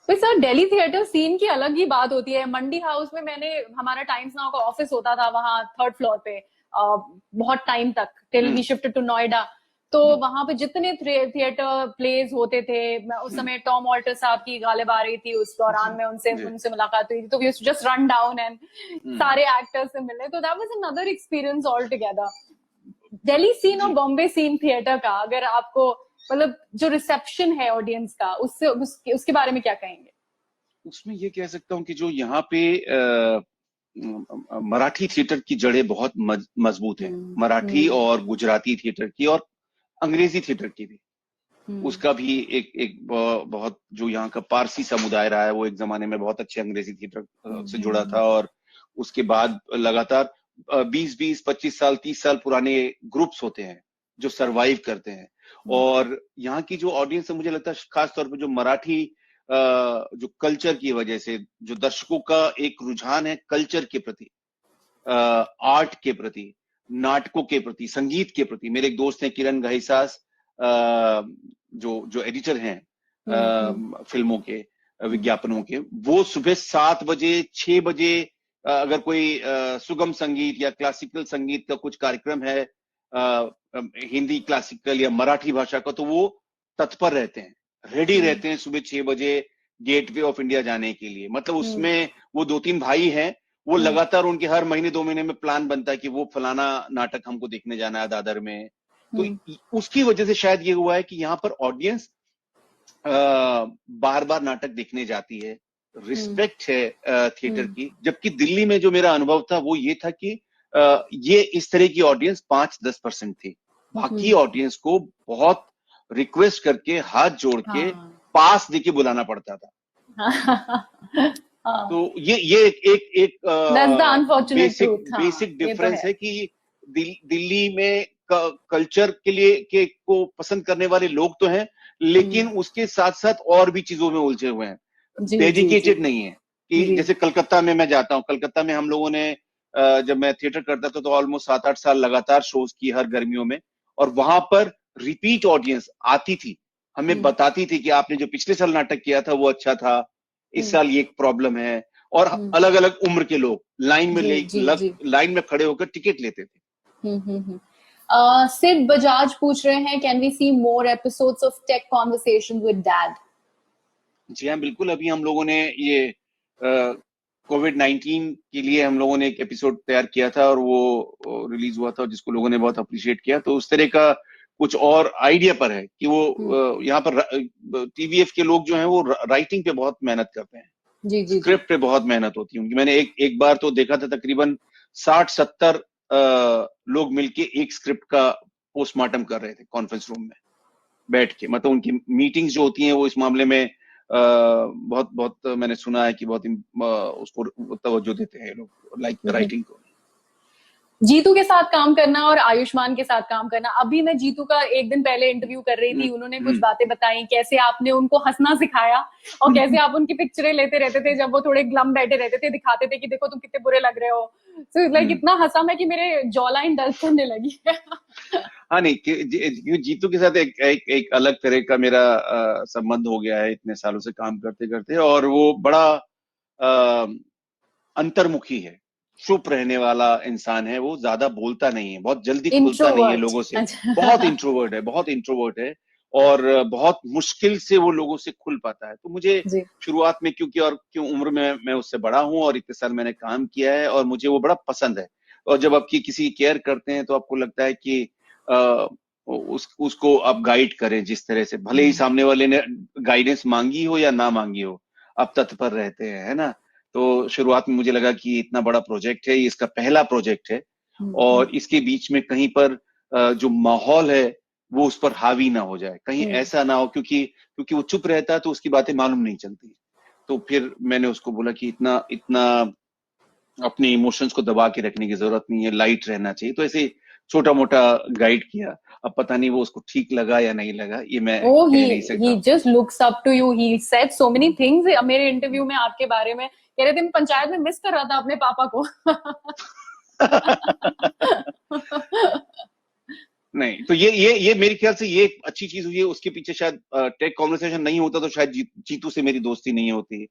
तो सर दिल्ली थिएटर सीन की अलग ही बात होती है। मंडी हाउस में मैंने, हमारा टाइम्स नाउ का ऑफिस होता था वहां थर्ड फ्लोर पे, बहुत टाइम तक, till we hmm. Shifted to Noida. तो हम्म। वहां पे जितने थिएटर प्लेज होते थे, उस हम्म। समय टॉम ऑल्टर साहब की गालिब आ रही थी, उस जी। दौरान में उनसे जी। उनसे मुलाकात हुई थी, तो we just run down and hmm. सारे एक्टर्स से मिले। तो that was another experience all together. Delhi scene और जी। बॉम्बे सीन थिएटर का, अगर आपको मतलब जो रिसेप्शन है ऑडियंस का, उसके बारे में क्या कहेंगे? उसमें ये कह सकता हूँ कि जो यहाँ पे मराठी थिएटर की जड़ें बहुत मजबूत हैं, मराठी हम्म। और गुजराती थिएटर की, और अंग्रेजी थिएटर की भी। हम्म। उसका भी एक बहुत जो यहाँ का पारसी समुदाय रहा है, वो एक जमाने में बहुत अच्छे अंग्रेजी थिएटर से जुड़ा हम्म। था। और उसके बाद लगातार 20-20, 25 साल, 30 साल पुराने ग्रुप्स होते हैं जो सरवाइव करते हैं। हम्म। और यहाँ की जो ऑडियंस है, मुझे लगता है खास तौर पर जो मराठी जो कल्चर की वजह से, जो दर्शकों का एक रुझान है कल्चर के प्रति, आर्ट के प्रति, नाटकों के प्रति, संगीत के प्रति। मेरे एक दोस्त हैं किरण घईसास, जो जो एडिटर हैं फिल्मों के, विज्ञापनों के, वो सुबह 7 बजे 6 बजे अगर कोई सुगम संगीत या क्लासिकल संगीत का कुछ कार्यक्रम है, हिंदी क्लासिकल या मराठी भाषा का, तो वो तत्पर रहते हैं, रेडी रहते हैं सुबह 6 बजे गेटवे ऑफ इंडिया जाने के लिए। मतलब उसमें वो 2-3 भाई हैं, वो लगातार, उनके हर महीने 2 महीने में प्लान बनता है कि वो फलाना नाटक हमको देखने जाना है दादर में। तो उसकी वजह से शायद ये हुआ है कि यहाँ पर ऑडियंस बार बार नाटक देखने जाती है, रिस्पेक्ट है थिएटर की। जबकि दिल्ली में जो मेरा अनुभव था वो ये था कि ये इस तरह की ऑडियंस 5-10% थी। बाकी ऑडियंस को बहुत रिक्वेस्ट करके, हाथ जोड़ के, पास देके बुलाना पड़ता था। तो ये एक बेसिक डिफरेंस है कि दिल्ली में कल्चर के लिए को पसंद करने वाले लोग तो हैं, लेकिन उसके साथ साथ और भी चीजों में उलझे हुए हैं, डेडिकेटेड नहीं है। कि जैसे कलकत्ता में मैं जाता हूँ, कलकत्ता में हम लोगों ने जब मैं थिएटर करता था तो ऑलमोस्ट 7-8 साल लगातार शोज की हर गर्मियों में, और वहां पर रिपीट ऑडियंस आती थी, हमें बताती थी कि आपने जो पिछले साल नाटक किया था वो अच्छा था, इस साल ये एक प्रॉब्लम है। और अलग अलग उम्र के लोग लाइन में खड़े होकर टिकट लेते थे। सिड बजाज पूछ रहे हैं, can we see more episodes of tech conversations with dad? जी हाँ, बिल्कुल। अभी हम लोगों ने ये कोविड-19 के लिए हम लोगों ने एक एपिसोड तैयार किया था और वो रिलीज हुआ था, जिसको लोगों ने बहुत अप्रिशिएट किया। तो उस तरह का कुछ और आइडिया पर है कि वो यहाँ पर टीवीएफ के लोग जो हैं वो राइटिंग पे बहुत मेहनत करते हैं, स्क्रिप्ट पे बहुत मेहनत होती है उनकी। मैंने एक बार तो देखा था तकरीबन 60-70 लोग मिलके एक स्क्रिप्ट का पोस्टमार्टम कर रहे थे कॉन्फ्रेंस रूम में बैठ के। मतलब उनकी मीटिंग्स जो होती हैं वो इस मामले में बहुत बहुत मैंने सुना है कि बहुत उसको तवज्जो देते हैं लोग, लाइक राइटिंग को। जीतू के साथ काम करना और आयुष्मान के साथ काम करना, अभी मैं जीतू का एक दिन पहले इंटरव्यू कर रही थी, उन्होंने कुछ बातें बताई, कैसे आपने उनको हंसना सिखाया और कैसे आप उनकी पिक्चरें लेते रहते थे जब वो थोड़े ग्लम बैठे रहते थे, दिखाते थे कि देखो तुम कितने बुरे लग रहे हो। सो लाइक इतना हंसा मैं कि मेरे जॉ लाइन डल करने लगी। हाँ, नहीं, जीतू के साथ एक अलग तरह का मेरा संबंध हो गया है इतने सालों से काम करते करते, और वो बड़ा अंतर्मुखी है, चुप रहने वाला इंसान है। वो ज्यादा बोलता नहीं है, बहुत जल्दी खुलता नहीं है लोगों से। बहुत इंट्रोवर्ट है और बहुत मुश्किल से वो लोगों से खुल पाता है। तो मुझे शुरुआत में, क्यों उम्र में मैं उससे बड़ा हूं और इतने साल मैंने काम किया है, और मुझे वो बड़ा पसंद है। और जब आपकी किसी की केयर करते हैं तो आपको लगता है कि उसको आप गाइड करें जिस तरह से, भले ही सामने वाले ने गाइडेंस मांगी हो या ना मांगी हो, आप तत्पर रहते हैं, है ना। तो शुरुआत में मुझे लगा कि इतना बड़ा प्रोजेक्ट है, ये इसका पहला प्रोजेक्ट है, और इसके बीच में कहीं पर जो माहौल है वो उस पर हावी ना हो जाए, कहीं ऐसा ना हो, क्योंकि वो चुप रहता है तो उसकी बातें मालूम नहीं चलती। तो फिर मैंने उसको बोला कि इतना अपने इमोशंस को दबा के रखने की जरूरत नहीं है, लाइट रहना चाहिए। तो ऐसे छोटा मोटा गाइड किया। अब पता नहीं वो उसको ठीक लगा या नहीं लगा, ये मैं कह नहीं सकता। he just looks up to you. He said so many things मेरे इंटरव्यू में आपके बारे में, कह रहे थे मैं पंचायत में मिस कर रहा था अपने पापा को। नहीं, तो ये मेरे ख्याल से ये एक अच्छी चीज हुई है। उसके पीछे शायद टेक कॉन्वर्सेशन नहीं होता तो शायद जीतू से मेरी दोस्ती नहीं होती।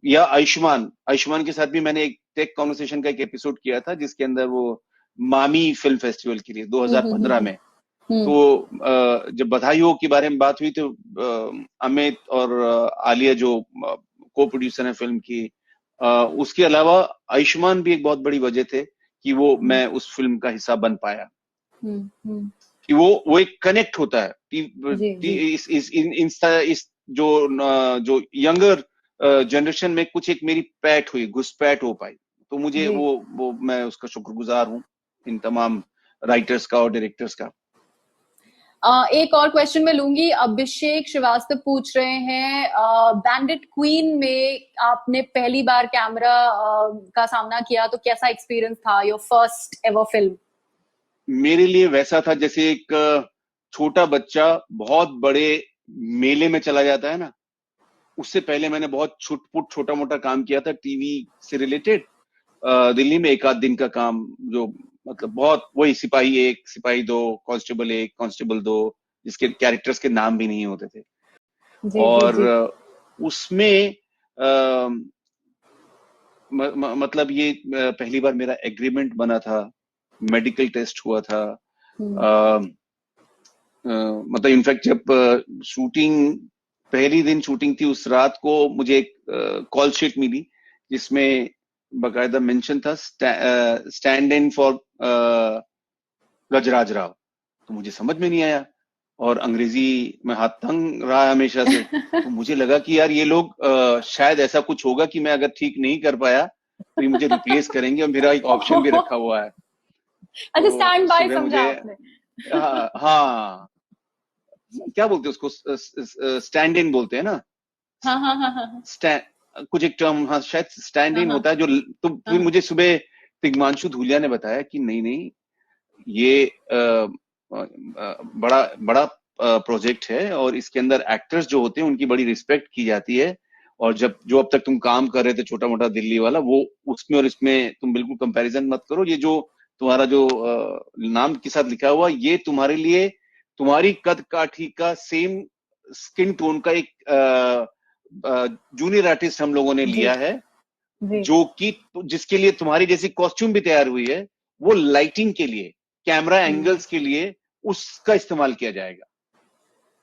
या आयुष्मान के साथ भी मैंने एक टेक कॉन्वर्सेशन का एक एपिसोड किया था, जिसके अंदर वो मामी फिल्म फेस्टिवल के लिए 2015 में, तो जब बधाइयों के बारे में बात हुई तो अमित और आलिया जो को प्रोड्यूसर है फिल्म की, उसके अलावा आयुष्मान भी एक बहुत बड़ी वजह थे कि वो मैं उस फिल्म का हिस्सा बन पाया। कि वो एक कनेक्ट होता है इस जो यंगर जनरेशन में, कुछ एक मेरी पैठ हुई, घुसपैठ हो पाई। तो मुझे वो मैं उसका शुक्रगुजार हूँ इन तमाम राइटर्स का और डायरेक्टर्स का। एक और क्वेश्चन मैं लूंगी। अभिषेक श्रीवास्तव पूछ रहे हैं, बैंडिट क्वीन में आपने पहली बार कैमरा का सामना किया तो कैसा एक्सपीरियंस था? Your first ever film. मेरे लिए वैसा था जैसे एक छोटा बच्चा बहुत बड़े मेले में चला जाता है ना, उससे पहले मैंने बहुत छुटपुट छोटा मोटा काम किया था टीवी से रिलेटेड, दिल्ली में एक आध दिन का काम, जो मतलब बहुत वही सिपाही एक, सिपाही दो, कांस्टेबल एक, कांस्टेबल दो, जिसके कैरेक्टर्स के नाम भी नहीं होते थे। जी जी और जी। उसमें मतलब ये पहली बार मेरा एग्रीमेंट बना था, मेडिकल टेस्ट हुआ था। हम्म। अ, मतलब इनफैक्ट जब शूटिंग पहली दिन शूटिंग थी, उस रात को मुझे एक कॉल शीट मिली जिसमें बकायदा मेंशन था स्टैंड इन फॉर गजराज राव। तो मुझे समझ में नहीं आया, और अंग्रेजी में हाथ तंग रहा है हमेशा से। तो मुझे लगा कि यार ये लोग शायद ऐसा कुछ होगा कि मैं अगर ठीक नहीं कर पाया तो ये मुझे रिप्लेस करेंगे, और मेरा एक ऑप्शन भी रखा हुआ है। अच्छा, तो स्टैंड बाय सुबह समझा मुझे आपने। हाँ, क्या बोलते हैं उसको, स्टैंड इन बोलते हैं ना, हाँ हाँ हाँ हाँ स्टैंड कुछ एक टर्म, हाँ शायद स्टैंड हाँ इन हाँ होता है जो। तो हाँ फिर हाँ। मुझे सुबह तिग्मांशु धूलिया ने बताया कि नहीं नहीं, ये बड़ा बड़ा प्रोजेक्ट है, और इसके अंदर एक्टर्स जो होते हैं उनकी बड़ी रिस्पेक्ट की जाती है, और जब जो अब तक तुम काम कर रहे थे छोटा मोटा दिल्ली वाला, वो उसमें और इसमें तुम बिल्कुल कंपैरिजन मत करो। ये जो तुम्हारा जो नाम के साथ लिखा हुआ, ये तुम्हारे लिए तुम्हारी कद काठी का सेम स्किन टोन का एक जूनियर आर्टिस्ट हम लोगों ने जी लिया है, जी। जो कि जिसके लिए तुम्हारी जैसी कॉस्ट्यूम भी तैयार हुई है, वो लाइटिंग के लिए, कैमरा हम्म। एंगल्स के लिए उसका इस्तेमाल किया जाएगा,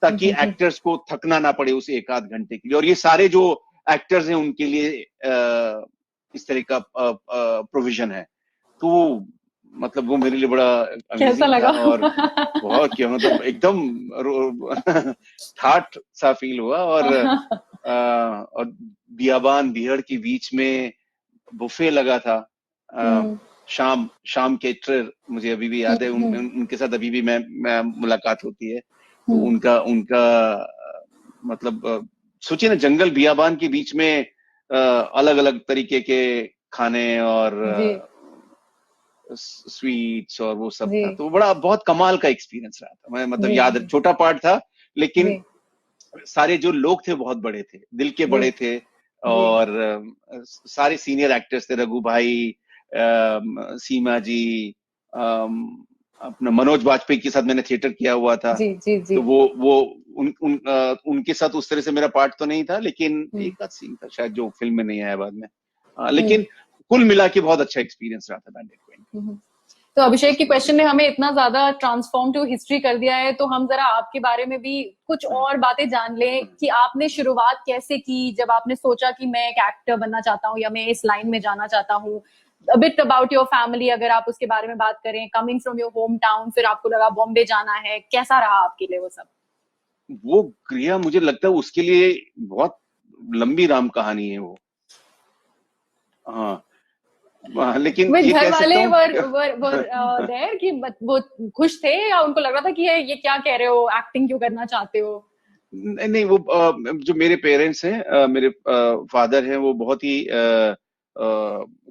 ताकि जी जी। एक्टर्स को थकना ना पड़े उस एक आध घंटे के लिए। और ये सारे जो एक्टर्स हैं उनके लिए इस तरह का प्रोविजन है। तो मतलब वो मेरे लिए बड़ा कैसा अमेजिंग था, लगा? और बहुत क्या मतलब एकदम ठाठ सा फील हुआ। और बियाबान बिहड़ के बीच में बुफे लगा था। अ, हम्म शाम शाम केटरर मुझे अभी भी याद है, उनके साथ अभी भी मैं मुलाकात होती है। तो हम्म। उनका उनका मतलब सोचिए ना, जंगल बियाबान के बीच में अलग अलग तरीके के खाने और जी स्वीट्स और वो सब जी था। तो बड़ा बहुत कमाल का एक्सपीरियंस रहा था। मैं मतलब जी याद, जी छोटा पार्ट था, लेकिन जी सारे जो लोग थे बहुत बड़े थे, दिल के जी बड़े थे। जी और सारे सीनियर एक्टर्स थे, रघु भाई, सीमा जी, अपना मनोज बाजपेयी के साथ मैंने थिएटर किया हुआ था। जी जी जी। तो वो उनके साथ उस तरह से मेरा पार्ट तो नहीं था, लेकिन हम्म एक आध सीन था शायद जो फिल्म में नहीं आया बाद में। हम्म लेकिन कुल मिला के बहुत अच्छा एक्सपीरियंस रहा था बैंडेड क्वीन हम्म। तो अभिषेक उस की पूरे क्वेश्चन ने शूट हमें इतना ज्यादा ट्रांसफॉर्म टू हिस्ट्री कर दिया है, तो हम जरा आपके बारे में भी कुछ में। और बातें जान लें कि आपने शुरुआत कैसे की, जब आपने सोचा कि मैं एक एक्टर बनना चाहता हूँ या मैं इस लाइन में जाना चाहता हूँ। a bit about your family, अगर आप उसके बारे में बात करें, coming from your home town, फिर आपको लगा बॉम्बे जाना है, कैसा रहा आपके लिए वो सब? वो क्रिया मुझे लगता है उसके लिए बहुत लंबी राम कहानी है वो। हाँ, लेकिन वे ये घर कह सकता वाले हूँ वर देयर कि वो खुश थे, या उनको लग रहा था कि ये क्या कह रहे हो, एक्टिंग क्यों करना चाहते हो? नहीं नहीं, वो जो मेरे पेरेंट्स हैं, मेरे फादर हैं, वो बहुत ही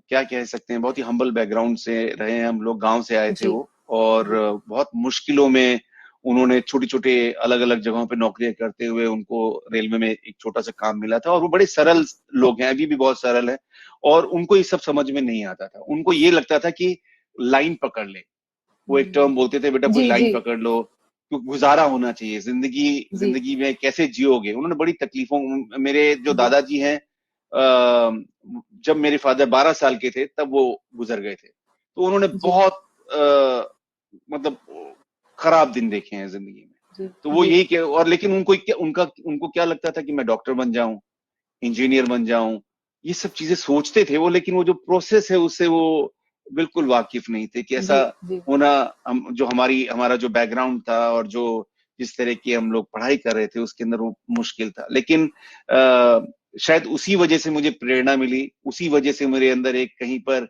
क्या कह सकते हैं, बहुत ही हम्बल बैकग्राउंड से रहे हैं। हम लोग गांव से आए थे जी वो, और जी बहुत मुश्किलों में उन्होंने छोटी छोटे अलग अलग जगहों पे नौकरियां करते हुए उनको रेलवे में एक छोटा सा काम मिला था। और वो बड़े सरल जी लोग हैं, अभी भी बहुत सरल है। और उनको ये सब समझ में नहीं आता था, उनको ये लगता था कि लाइन पकड़ ले। वो एक टर्म बोलते थे, बेटा कोई जी लाइन जी पकड़ लो, क्योंकि गुजारा होना चाहिए जिंदगी। जी जिंदगी में कैसे जियोगे, उन्होंने बड़ी तकलीफों, मेरे जो जी दादाजी हैं, जब मेरे फादर 12 साल के थे तब वो गुजर गए थे। तो उन्होंने जी बहुत मतलब खराब दिन देखे हैं जिंदगी में। जी तो वो जी यही के, और लेकिन उनको क्या लगता था कि मैं डॉक्टर बन जाऊं, इंजीनियर बन जाऊं, ये सब चीजें सोचते थे वो। लेकिन वो जो प्रोसेस है उससे वो बिल्कुल वाकिफ नहीं थे कि ऐसा जी जी होना। हम जो हमारा जो बैकग्राउंड था, और जो जिस तरह की हम लोग पढ़ाई कर रहे थे उसके अंदर वो मुश्किल था। लेकिन शायद उसी वजह से मुझे प्रेरणा मिली, उसी वजह से मेरे अंदर एक कहीं पर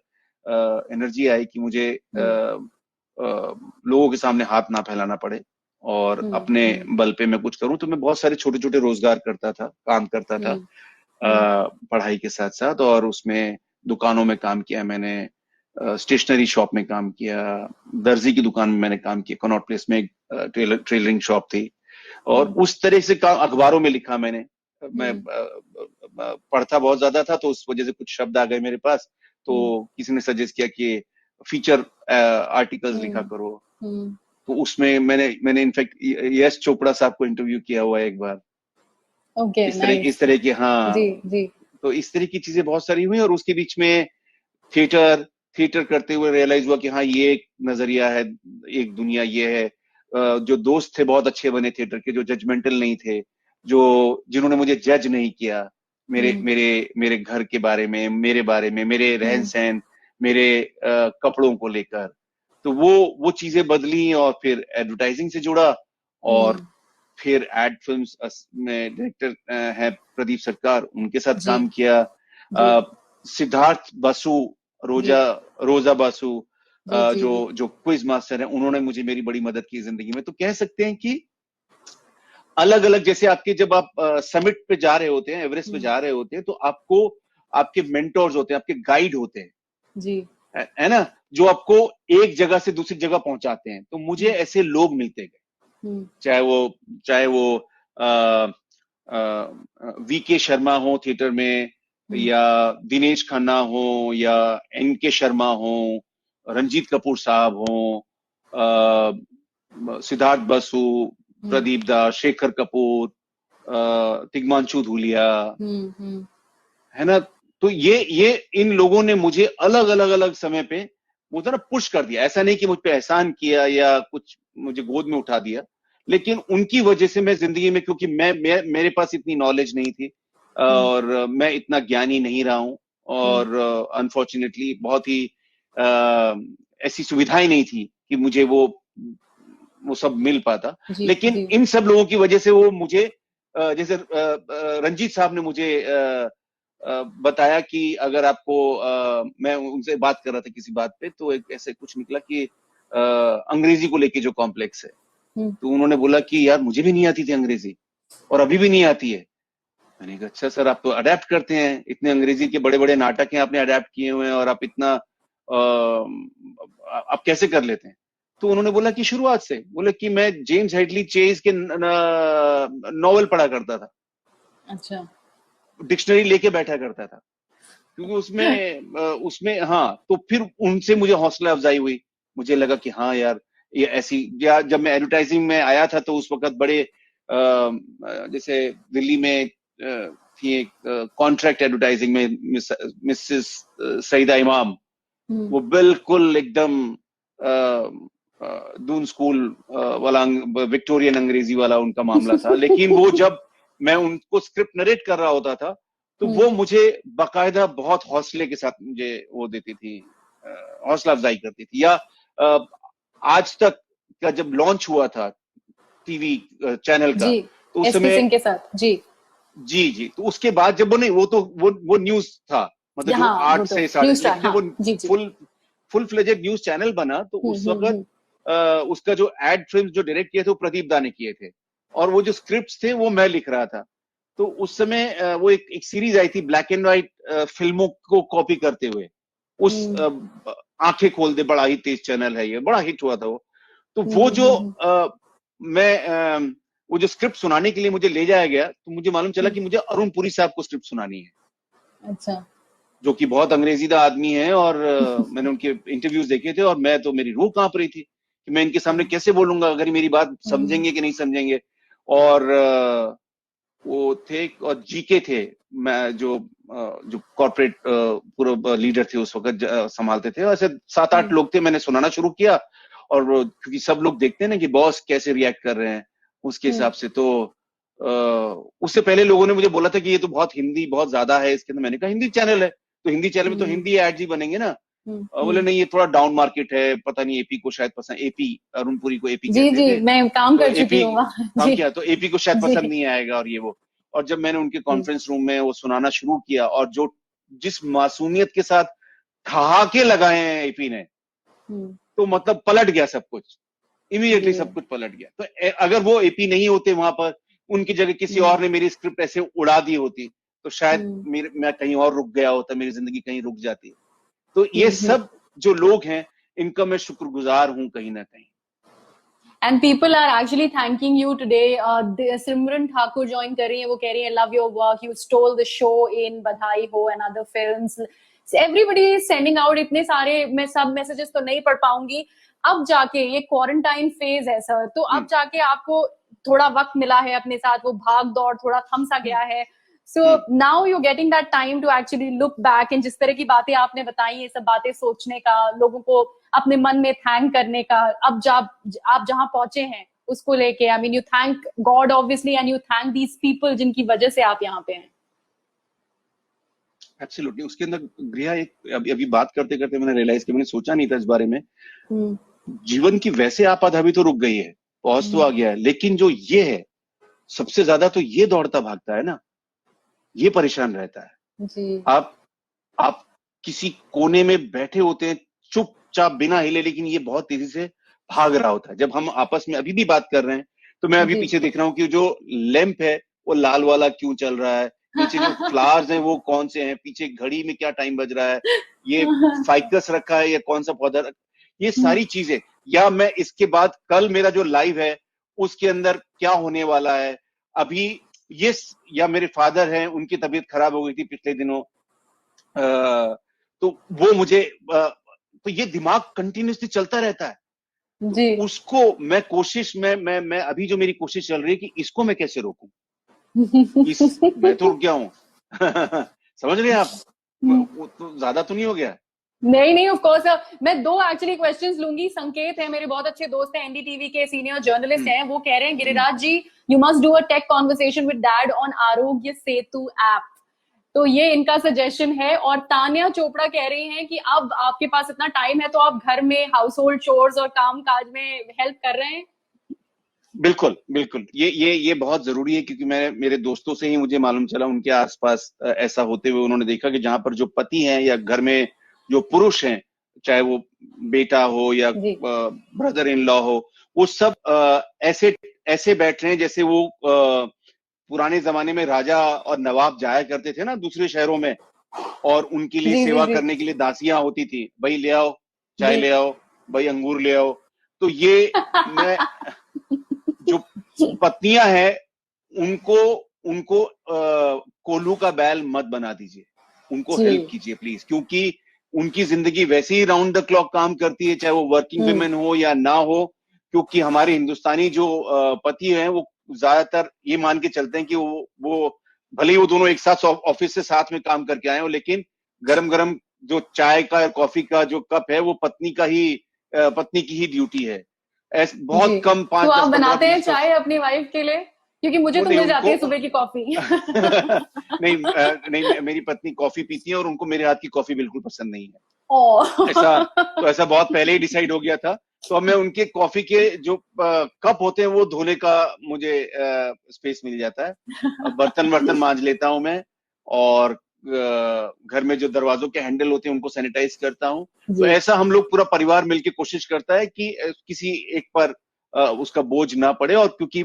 एनर्जी आई कि मुझे हम्म लोगों के सामने हाथ ना फैलाना पड़े, और अपने हम्म बल पे मैं कुछ करूं। तो मैं बहुत सारे छोटे छोटे रोजगार करता था, काम करता था, हम्म हम्म पढ़ाई के साथ साथ। और उसमें दुकानों में काम किया मैंने, स्टेशनरी शॉप में काम किया, दर्जी की दुकान में मैंने काम किया, कनॉट प्लेस में एक टेलरिंग शॉप थी। और हम्म उस तरह से काम अखबारों में लिखा मैंने। मैं पढ़ता बहुत ज्यादा था, तो उस वजह से कुछ शब्द आ गए मेरे पास, तो किसी ने सजेस्ट किया कि फीचर आर्टिकल्स लिखा करो। तो उसमें मैंने इनफैक्ट यश चोपड़ा साहब को इंटरव्यू किया हुआ है एक बार। ओके, इस नाइस। तरह की, हाँ। जी जी। तो इस तरह की चीजें बहुत सारी हुई, और उसके बीच में थिएटर थिएटर करते हुए रियलाइज हुआ कि हाँ, ये एक नजरिया है, एक दुनिया ये है। जो दोस्त थे बहुत अच्छे बने थिएटर के, जो जजमेंटल नहीं थे, जो जिन्होंने मुझे जज नहीं किया मेरे हम्म मेरे मेरे घर के बारे में, मेरे बारे में, मेरे रहन हम्म सहन, मेरे कपड़ों को लेकर। तो वो चीजें बदली, और फिर एडवर्टाइजिंग से जुड़ा, और हम्म। फिर एड फिल्म्स में डायरेक्टर है प्रदीप सरकार, उनके साथ जी काम किया। जी सिद्धार्थ बासु, जी रोजा बासु, जी जी जो जी। जो क्विज मास्टर है, उन्होंने मुझे मेरी बड़ी मदद की जिंदगी में। तो कह सकते हैं कि अलग अलग, जैसे आपके जब आप समिट पे जा रहे होते हैं, एवरेस्ट पे हम्म। जा रहे होते हैं, तो आपको आपके मेंटोर्स होते हैं, आपके गाइड होते हैं, जी। है ना, जो आपको एक जगह से दूसरी जगह पहुंचाते हैं। तो मुझे हम्म ऐसे लोग मिलते गए, हम्म चाहे वो वी के शर्मा हो थिएटर में, हम्म या दिनेश खन्ना हो, या एन के शर्मा हो, रंजीत कपूर साहब हो, सिद्धार्थ बसु, हम्म प्रदीप दास, शेखर कपूर, तिग्मांशु धूलिया, हम्म। है ना। तो ये इन लोगों ने मुझे अलग अलग अलग समय पे मुझे ना पुश कर दिया। ऐसा नहीं कि मुझ पे एहसान किया या कुछ मुझे गोद में उठा दिया, लेकिन उनकी वजह से मैं जिंदगी में, क्योंकि मेरे पास इतनी नॉलेज नहीं थी, हम्म और मैं इतना ज्ञानी नहीं रहा हूं, हम्म। और अनफॉर्चुनेटली बहुत ही ऐसी सुविधाएं नहीं थी कि मुझे वो सब मिल पाता। जी लेकिन जी। इन सब लोगों की वजह से वो मुझे, जैसे रंजीत साहब ने मुझे बताया कि अगर आपको, मैं उनसे बात कर रहा था किसी बात पे, तो एक ऐसे कुछ निकला कि अंग्रेजी को लेके जो कॉम्प्लेक्स है, हम्म तो उन्होंने बोला कि यार मुझे भी नहीं आती थी अंग्रेजी, और अभी भी नहीं आती है। मैंने कहा अच्छा सर, आप तो अडेप्ट करते हैं, इतने अंग्रेजी के बड़े बड़े नाटक हैं आपने अडेप्ट किए हुए हैं, और आप इतना आप कैसे कर लेते हैं। तो उन्होंने बोला कि शुरुआत से, बोले कि मैं जेम्स हेडली चेज के नॉवल पढ़ा करता था, अच्छा। डिक्शनरी लेके बैठा करता था, क्योंकि उसमें हाँ। तो फिर उनसे मुझे हौसला अफजाई हुई, मुझे लगा कि हाँ यार, ये ऐसी, या जब मैं एडवर्टाइजिंग में आया था, तो उस वक्त बड़े जैसे दिल्ली में थी एक कॉन्ट्रैक्ट एडवर्टाइजिंग में, मिसेस सईदा इमाम, हम्म वो बिल्कुल एकदम दून स्कूल वाला विक्टोरियन अंग्रेजी वाला उनका मामला था। लेकिन वो जब मैं उनको स्क्रिप्ट नरेट कर रहा होता था, तो हम्म वो मुझे बाकायदा बहुत हौसले के साथ मुझे वो देती थी, हौसला अफजाई करती थी। या आज तक का जब लॉन्च हुआ था टीवी चैनल का, जी। तो उस एसपी समय, सिंह के साथ जी। जी जी, तो उसके बाद जब वो नहीं, वो तो वो न्यूज था, मतलब जो हाँ, वो आठ तो से साढ़े, न्यूज स्टार, लेकिन जब हाँ। वो जी जी। Full full fledged news channel बना, तो उस वक्त हम्म। उसका जो एड फिल्म जो डायरेक्ट किए थे, वो प्रदीप दा ने किए थे, और वो जो स्क्रिप्ट्स थे वो मैं लिख रहा था। तो उस समय वो एक सीरीज आई थी ब्लैक एंड व्हाइट फिल्मों को कॉपी करते हुए, उस हम्म आंखें खोल दे, बड़ा ही तेज चैनल है, ये बड़ा हिट हुआ था वो। तो वो जो हम्म। मैं वो जो स्क्रिप्ट सुनाने के लिए मुझे ले जाया गया, तो मुझे मालूम चला हम्म। कि मुझे अरुण पुरी साहब को स्क्रिप्ट सुनानी है, अच्छा। जो कि बहुत अंग्रेजीदा आदमी है, और मैंने उनके इंटरव्यूज देखे थे, और मैं तो, मेरी रूह कांप रही थी कि मैं इनके सामने कैसे बोलूंगा, अगर ये मेरी बात हम्म समझेंगे कि नहीं समझेंगे। और वो थे, और जीके थे, मैं जो कॉर्पोरेट पूरा लीडर थे उस वक्त, संभालते थे। ऐसे 7-8 हम्म लोग थे। मैंने सुनाना शुरू किया, और क्योंकि सब लोग देखते हैं ना कि बॉस कैसे रिएक्ट कर रहे हैं, उसके हम्म हिसाब से। तो उससे पहले लोगों ने मुझे बोला था कि ये तो बहुत हिंदी बहुत ज्यादा है इसके अंदर। मैंने कहा हिंदी चैनल है, तो हिंदी चैनल में तो हम्म हिंदी एड्स ही बनेंगे ना। बोले हम्म। नहीं, ये थोड़ा डाउन मार्केट है, पता नहीं एपी को शायद पसंद, एपी अरुणपुरी को एपी जी कहते जी, थे, मैं काम तो कर चुकी एपी हूँ वहाँ। काम जी किया, तो एपी को शायद जी पसंद नहीं आएगा, और ये वो। और जब मैंने उनके जी। कॉन्फ्रेंस रूम में वो सुनाना शुरू किया, और जो जिस मासूमियत के साथ ठहाके लगाए हैं एपी ने, हम्म। तो मतलब पलट गया सब कुछ, इमीडिएटली जी। सब कुछ पलट गया। तो अगर वो एपी नहीं होते वहां पर, उनकी जगह किसी हम्म और ने मेरी स्क्रिप्ट ऐसे उड़ा दी होती, तो शायद हम्म मैं कहीं और रुक गया होता, मेरी जिंदगी कहीं रुक जाती। तो ये हम्म। सब जो लोग हैं, इनका मैं शुक्रगुजार हूं कहीं ना कहीं। And people are actually thanking you today. Simran Thakur join कर रही है, वो कह रही है love your work, you stole the show in बधाई हो and other films. So everybody is sending out इतने सारे, मैं सब messages तो नहीं पढ़ पाऊंगी. अब जाके ये क्वारंटाइन फेज है सर, तो अब जाके आपको थोड़ा वक्त मिला है अपने साथ, वो भाग दौड़ थोड़ा थम सा गया है. So now you're getting that time to actually look back, and जिस तरह की बातें आपने बताई, ये सब बातें सोचने का, लोगों को अपने मन में थैंक करने का, अब जब आप जहां पहुंचे हैं उसको लेके, I mean you thank God obviously and you thank these people जिनकी वजह से आप यहाँ पे हैं. एब्सोल्युटली. उसके अंदर गृहा एक अभी बात करते करते मैंने रियलाइज किया, मैंने सोचा नहीं था इस बारे में. जीवन की वैसे आपाधापी तो रुक गई है, पहुंच तो आ गया है, लेकिन जो ये है सबसे ज्यादा तो ये दौड़ता भागता है ना, ये परेशान रहता है जी. आप किसी कोने में बैठे होते हैं चुपचाप बिना हिले, लेकिन ये बहुत तेजी से भाग रहा होता है. जब हम आपस में अभी भी बात कर रहे हैं तो मैं अभी पीछे देख रहा हूँ कि जो लैंप है वो लाल वाला क्यों चल रहा है, नीचे जो फ्लावर्स हैं वो कौन से हैं, पीछे घड़ी में क्या टाइम बज रहा है, ये फाइकस रखा है या कौन सा पौधा, ये सारी चीजें. या मैं इसके बाद कल मेरा जो लाइव है उसके अंदर क्या होने वाला है अभी ये, या मेरे फादर हैं उनकी तबीयत खराब हो गई थी पिछले दिनों, तो वो मुझे तो ये दिमाग कंटिन्यूसली चलता रहता है जी. तो उसको मैं कोशिश मैं अभी जो मेरी कोशिश चल रही है कि इसको मैं कैसे रोकूं. मैं तो रुक गया हूं. समझ रहे हैं आप, तो ज्यादा तो नहीं हो गया. नहीं ऑफ कोर्स. मैं दो एक्चुअली क्वेश्चंस लूंगी. संकेत है, मेरे बहुत अच्छे दोस्त हैं, एनडीटीवी के सीनियर जर्नलिस्ट हैं, वो कह रहे हैं Giriraj ji you must do a tech conversation with dad on Aarogya Setu app. तो ये इनका सजेशन है. और तान्या चोपड़ा कह रही हैं कि अब आपके पास इतना टाइम है तो आप घर में हाउस होल्ड चोर्स और काम काज में हेल्प कर रहे हैं. बिल्कुल बिल्कुल, ये बहुत जरूरी है, क्योंकि मैं मेरे दोस्तों से ही मुझे मालूम चला, उनके आसपास ऐसा होते हुए उन्होंने देखा कि जहां पर जो पति हैं या घर में जो पुरुष हैं, चाहे वो बेटा हो या ब्रदर इन लॉ हो, वो सब ऐसे बैठ रहे हैं जैसे वो पुराने जमाने में राजा और नवाब जाया करते थे ना दूसरे शहरों में, और उनके लिए सेवा करने के लिए दासियां होती थी, भाई ले आओ चाय ले आओ, भाई अंगूर ले आओ. तो ये मैं जो पत्नियां हैं उनको कोल्हू का बैल मत बना दीजिए, उनको हेल्प कीजिए प्लीज, क्योंकि उनकी जिंदगी वैसे ही राउंड द क्लॉक काम करती है, चाहे वो वर्किंग वुमेन हो या ना हो. क्योंकि हमारे हिंदुस्तानी जो पति हैं वो ज्यादातर ये मान के चलते हैं कि वो भले ही वो दोनों एक साथ ऑफिस से साथ में काम करके आए हो, लेकिन गरम गरम जो चाय का कॉफी का जो कप है वो पत्नी की ही ड्यूटी है. बहुत कम 5-10 तो आप बनाते हैं चाय अपनी वाइफ के लिए? क्योंकि मुझे तो मिल जाती है सुबह की कॉफी. नहीं, मेरी पत्नी कॉफी पीती है और उनको मेरे हाथ की कॉफी बिल्कुल पसंद नहीं है. ऐसा बहुत पहले ही डिसाइड हो गया था. तो अब मैं उनके कॉफी के जो कप होते हैं वो धोने का मुझे स्पेस मिल जाता है. बर्तन मांज लेता हूं मैं, और घर में जो दरवाजों के हैंडल होते हैं उनको सैनिटाइज करता हूं. तो ऐसा हम लोग पूरा परिवार मिलके कोशिश करता है कि किसी एक पर उसका बोझ ना पड़े. और क्योंकि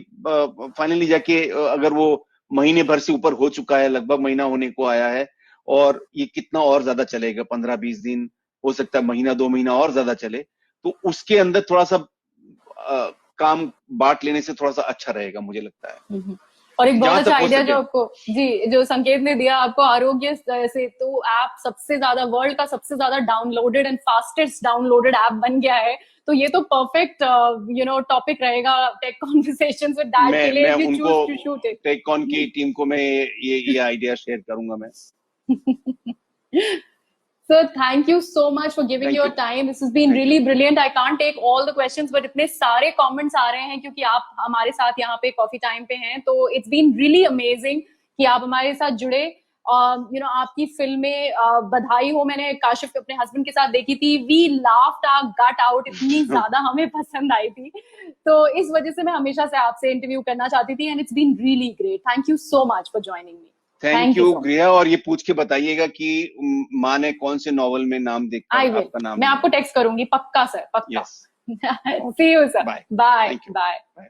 फाइनली जाके अगर वो महीने भर से ऊपर हो चुका है, लगभग महीना होने को आया है, और ये कितना और ज्यादा चलेगा, 15-20 दिन, हो सकता है महीना 2 महीना और ज्यादा चले, तो उसके अंदर थोड़ा सा काम बांट लेने से थोड़ा सा अच्छा रहेगा, मुझे लगता है. और एक बहुत अच्छा आइडिया जो आपको जो संकेत ने दिया, आपको आरोग्य सेतु ऐप सबसे ज्यादा वर्ल्ड का सबसे ज्यादा downloaded and fastest downloaded app बन गया है. तो ये तो परफेक्ट टॉपिक रहेगा टेक कॉन्वर्सेशंस विद डैड के लिए. मैं उनको टेक कॉन की टीम को मैं ये आइडिया शेयर करूंगा मैं. Sir, thank you so much for giving your time. This has been really brilliant. I can't take all the questions, but इतने सारे comments आ रहे हैं क्योंकि आप हमारे साथ यहाँ पे कॉफी टाइम पे हैं. तो it's been really amazing कि आप हमारे साथ जुड़े. आपकी फिल्में बधाई हो मैंने काशिफ अपने हस्बैंड के साथ देखी थी. We laughed our gut out. इतनी ज्यादा हमें पसंद आई थी. तो इस वजह से मैं हमेशा से आपसे इंटरव्यू करना चाहती थी. And it's been really great. Thank you so much for joining me. Thank you Griha. और ये पूछ के बताइएगा कि माँ ने कौन से नॉवल में नाम देखकर आपका नाम. मैं आपको टेक्स्ट करूंगी पक्का सर, पक्का. See you sir. Bye.